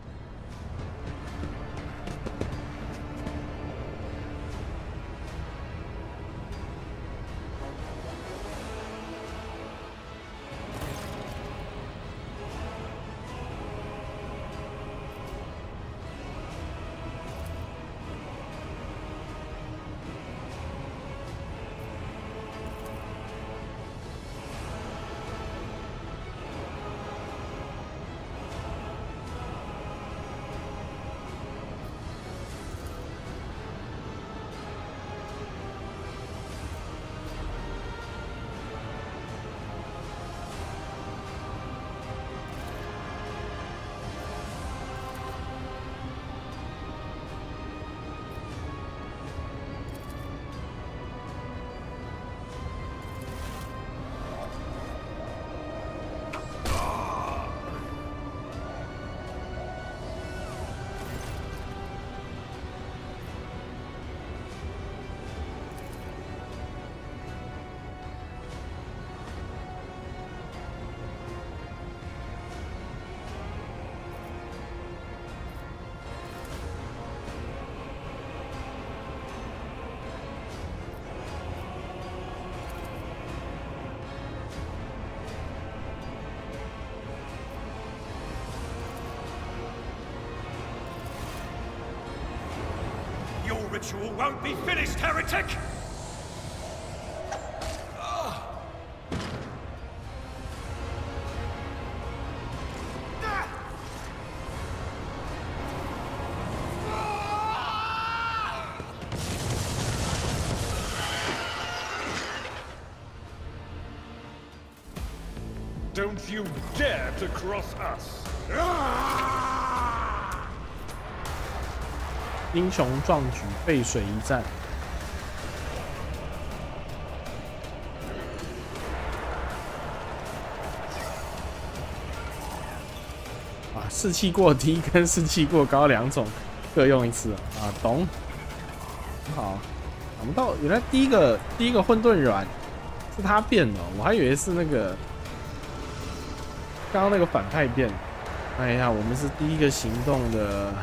ritual won't be finished, heretic! Don't you dare to cross us! 英雄壮举，背水一战。啊，士气过低跟士气过高两种，各用一次啊，懂？很好，想不到原来第一个混沌卵是他变的，我还以为是那个刚刚那个反派变。哎呀，我们是第一个行动的。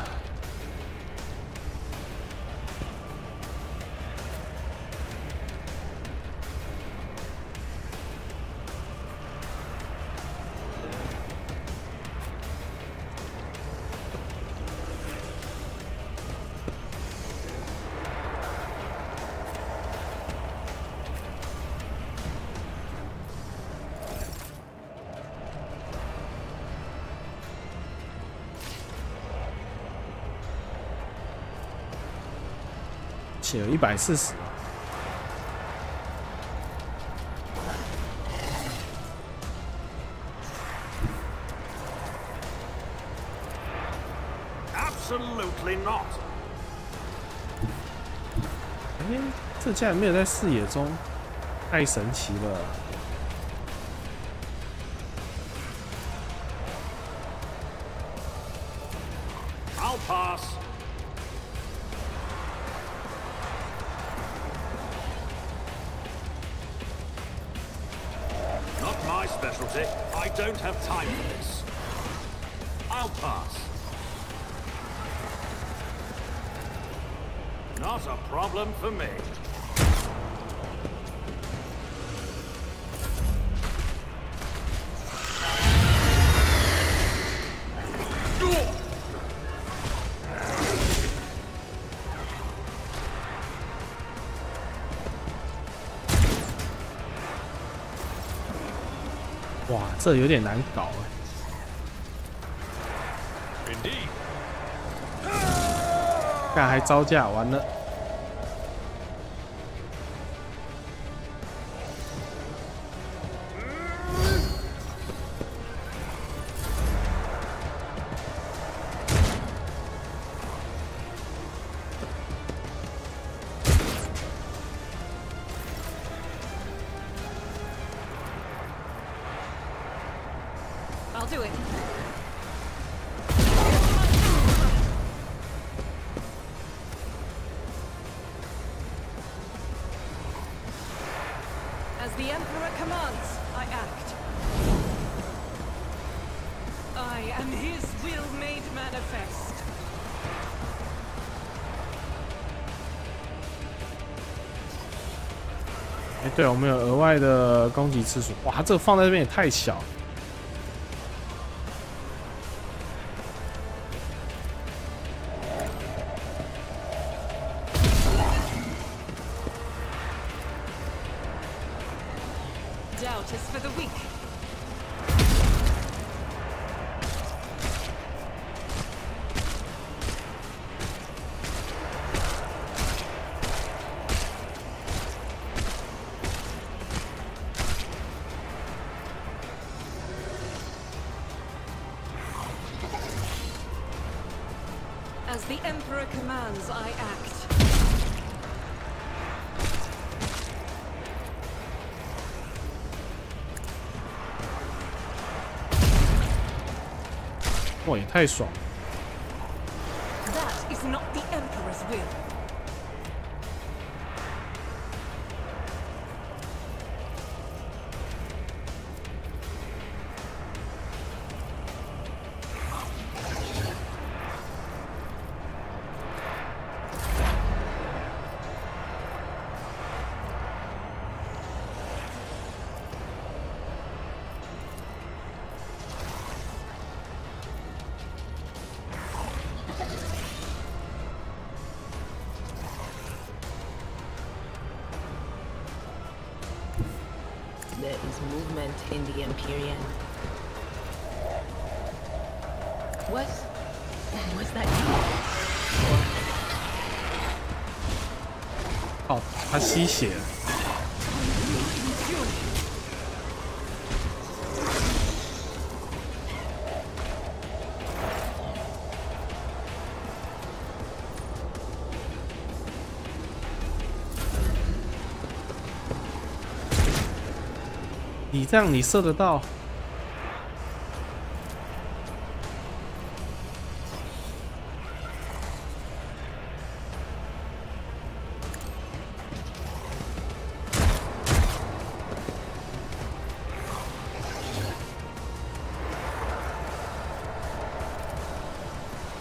写了140。Absolutely not. 哎，这竟然没有在视野中，太神奇了。I'll pass. My specialty. I don't have time for this. I'll pass. Not a problem for me. 哇，这有点难搞哎！干还招架，完了！I'll do it. As the Emperor commands, I act. I am his will made manifest. 哎，对，我们有额外的攻击次数。哇，这个放在这边也太小。 Doubt is for the weak. As the Emperor commands, I act. 哇，也太爽了！ That is not the Emperor's will. there is movement in the Empyrean. Was that you? 哦，他吸血了。你这样你射得到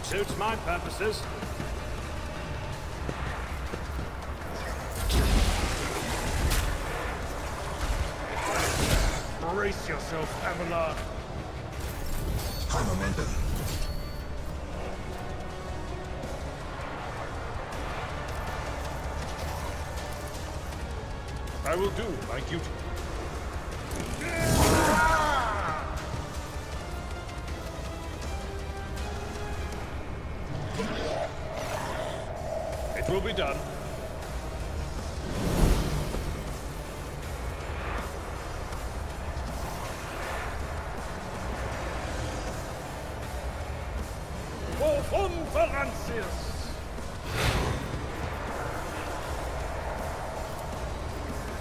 ？Suits my purposes. Brace yourself, Avalon. High momentum. I will do my duty. It will be done.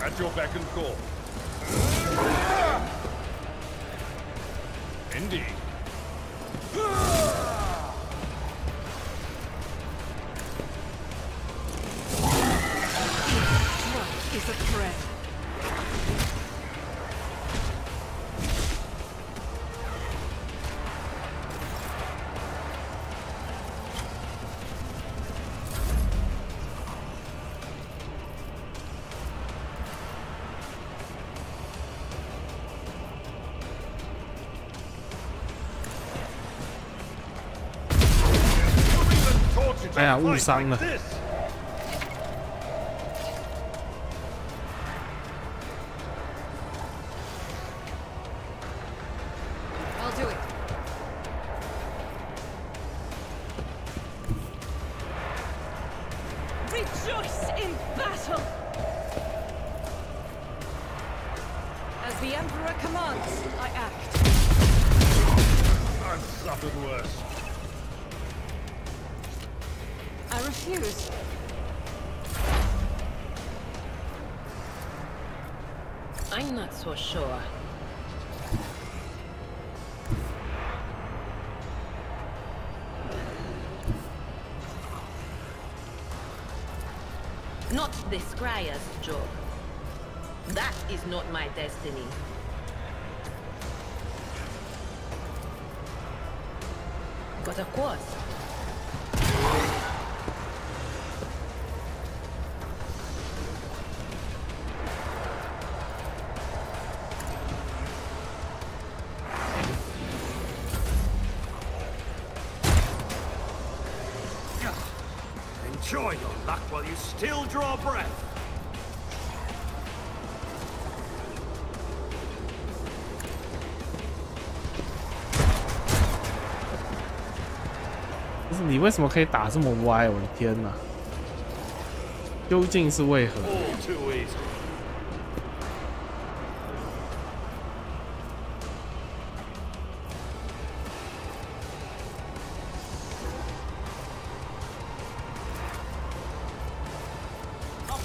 At your beck and call. Indeed. What is a threat?哎呀，误伤了。 I'm not so sure. Not the Scryer's job. That is not my destiny. But of course. Enjoy your luck while you still draw breath. 不是你为什么可以打这么歪？我的天哪！究竟是为何？ All too easy.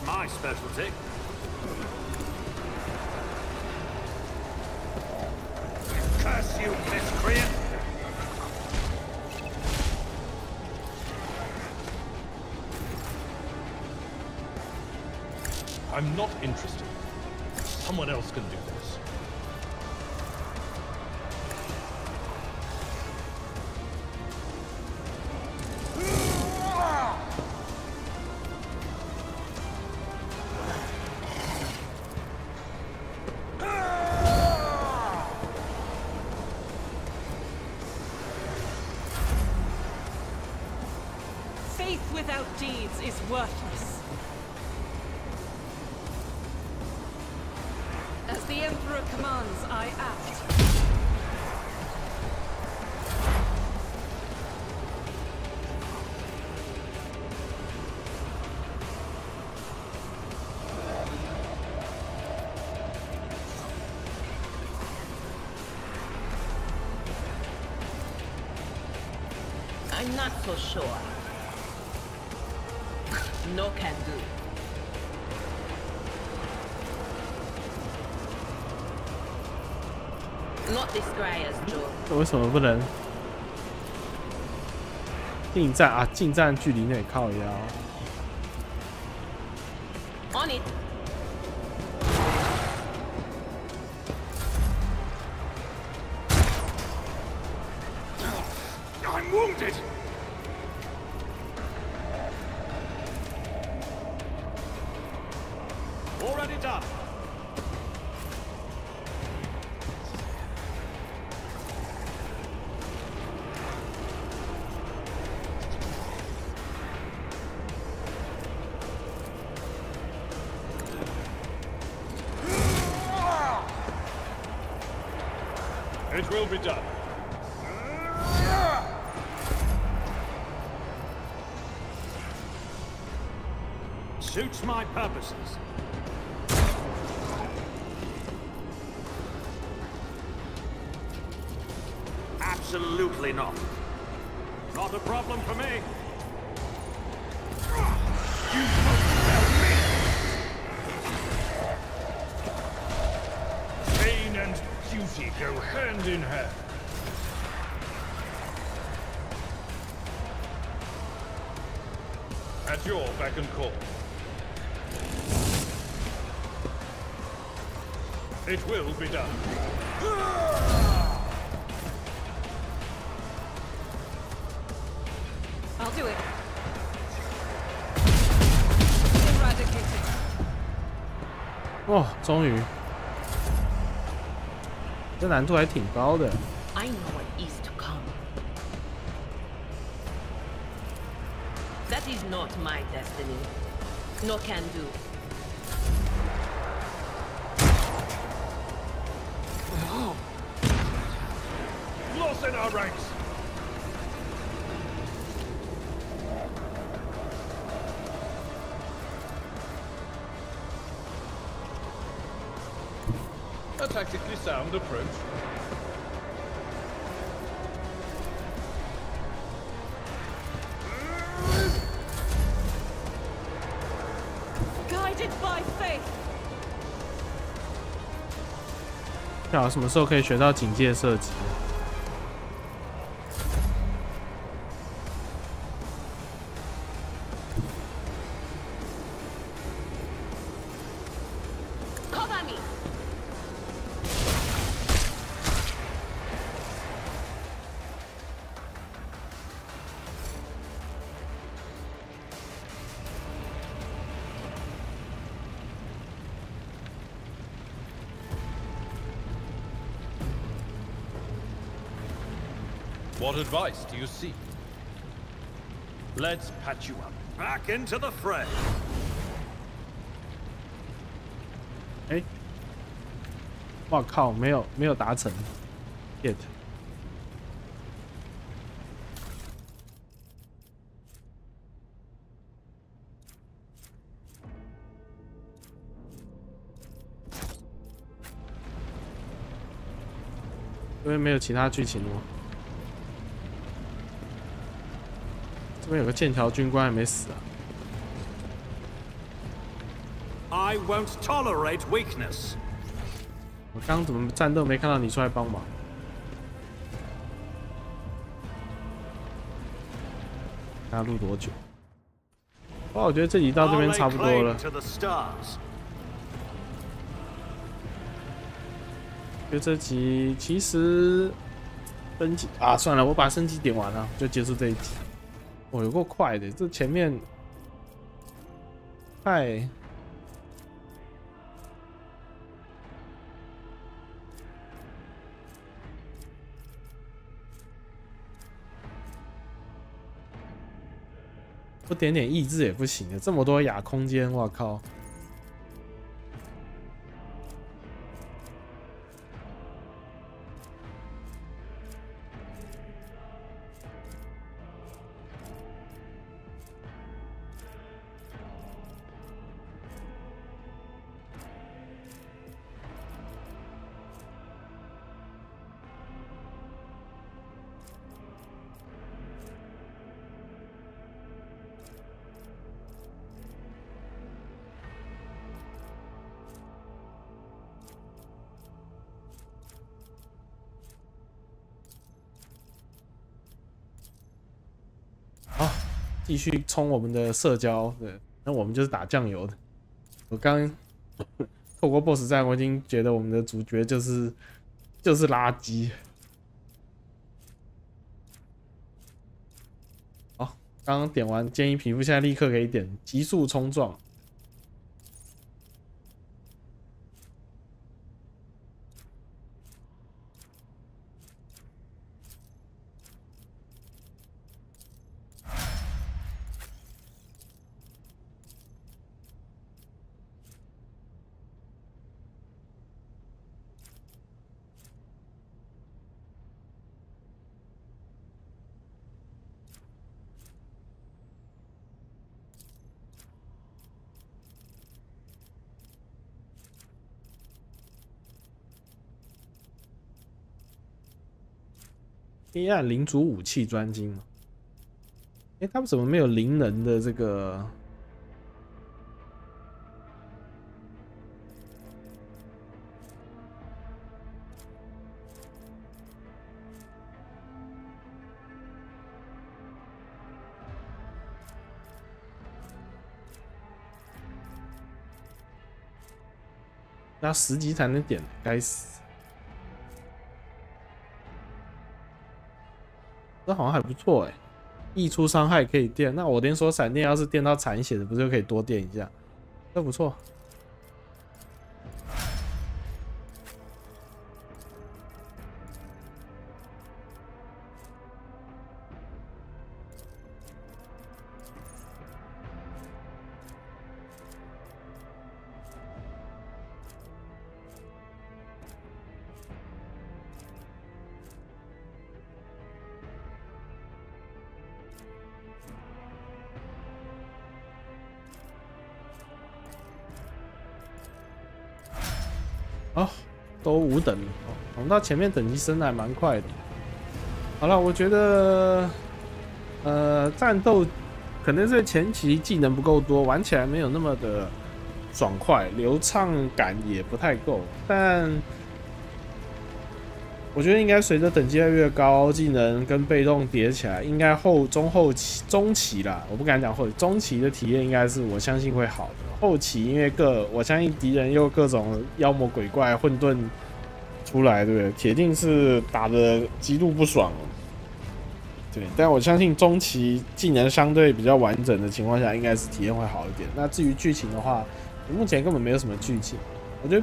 My specialty. Curse you, miscreant! I'm not interested. Someone else can do this. Faith without deeds is worthless. As the Emperor commands, I act. I'm not so sure. No can do. Not this Grey's Joe. 为什么不能近战啊？近战距离内靠腰。On it. I'm wounded! Already done. It will be done. Suits my purposes. Absolutely not. Not a problem for me. You won't tell me! Pain and duty go hand in hand. At your beck and call. It will be done. I'll do it. Eradicated. 哦，终于，这难度还挺高的。 I know what is to come. That is not my destiny. No can do. Lost in our ranks. A tactically sound approach. Guided by faith. 不晓得什么时候可以学到警戒射击。 Cover me. 'What advice do you seek? Let's patch you up. Back into the fray. 哎，哇靠，没有达成 ，yet。这边没有其他剧情了吗？这边有个剑桥军官还没死啊。 I won't tolerate weakness. 我刚刚怎么战斗没看到你出来帮忙？看他录多久？哇，我觉得这集到这边差不多了。觉得这集其实升级啊，算了，我把升级点完了，就结束这一集。哦，有够快的，这前面太……不点点意志也不行的，这么多亚空间，我靠！继续冲我们的社交，对，那我们就是打酱油的。我刚透过 BOSS 战，我已经觉得我们的主角就是垃圾。好，刚刚点完建议皮肤，现在立刻可以点急速冲撞。黑暗领主武器专精嘛？哎，他们怎么没有灵能的这个？要10级才能点，该死！这好像还不错哎，溢出伤害可以电。那我连说闪电要是电到残血的，不是就可以多电一下？这不错。哦，都5等了，我们到前面等级升的还蛮快的。好了，我觉得，战斗可能是前期技能不够多，玩起来没有那么的爽快，流畅感也不太够。但我觉得应该随着等级越来越高，技能跟被动叠起来，应该中期啦，我不敢讲中期的体验应该是我相信会好的。后期因为我相信敌人又各种妖魔鬼怪混沌出来，对不对？铁定是打得极度不爽。对，但我相信中期技能相对比较完整的情况下，应该是体验会好一点。那至于剧情的话，目前根本没有什么剧情，我觉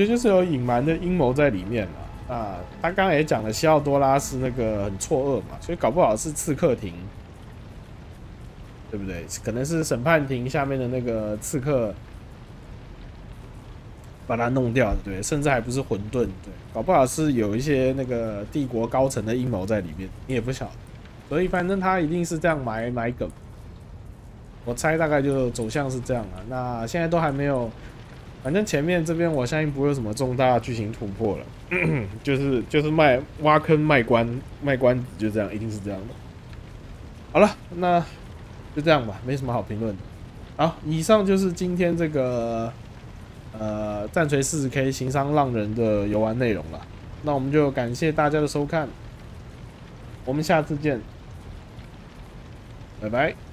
得就是有隐瞒的阴谋在里面了。啊，他刚刚也讲了，西奥多拉是那个很错愕嘛，所以搞不好是刺客庭。对不对？可能是审判庭下面的那个刺客把他弄掉的，对，甚至还不是混沌，对，搞不好是有一些那个帝国高层的阴谋在里面，你也不晓得。所以反正他一定是这样埋梗，我猜大概就走向是这样了。那现在都还没有，反正前面这边我相信不会有什么重大剧情突破了，就是挖坑卖关子，就这样，一定是这样的。好了，那。就这样吧，没什么好评论的。好，以上就是今天这个战锤40K 行商浪人的游玩内容了。那我们就感谢大家的收看，我们下次见，拜拜。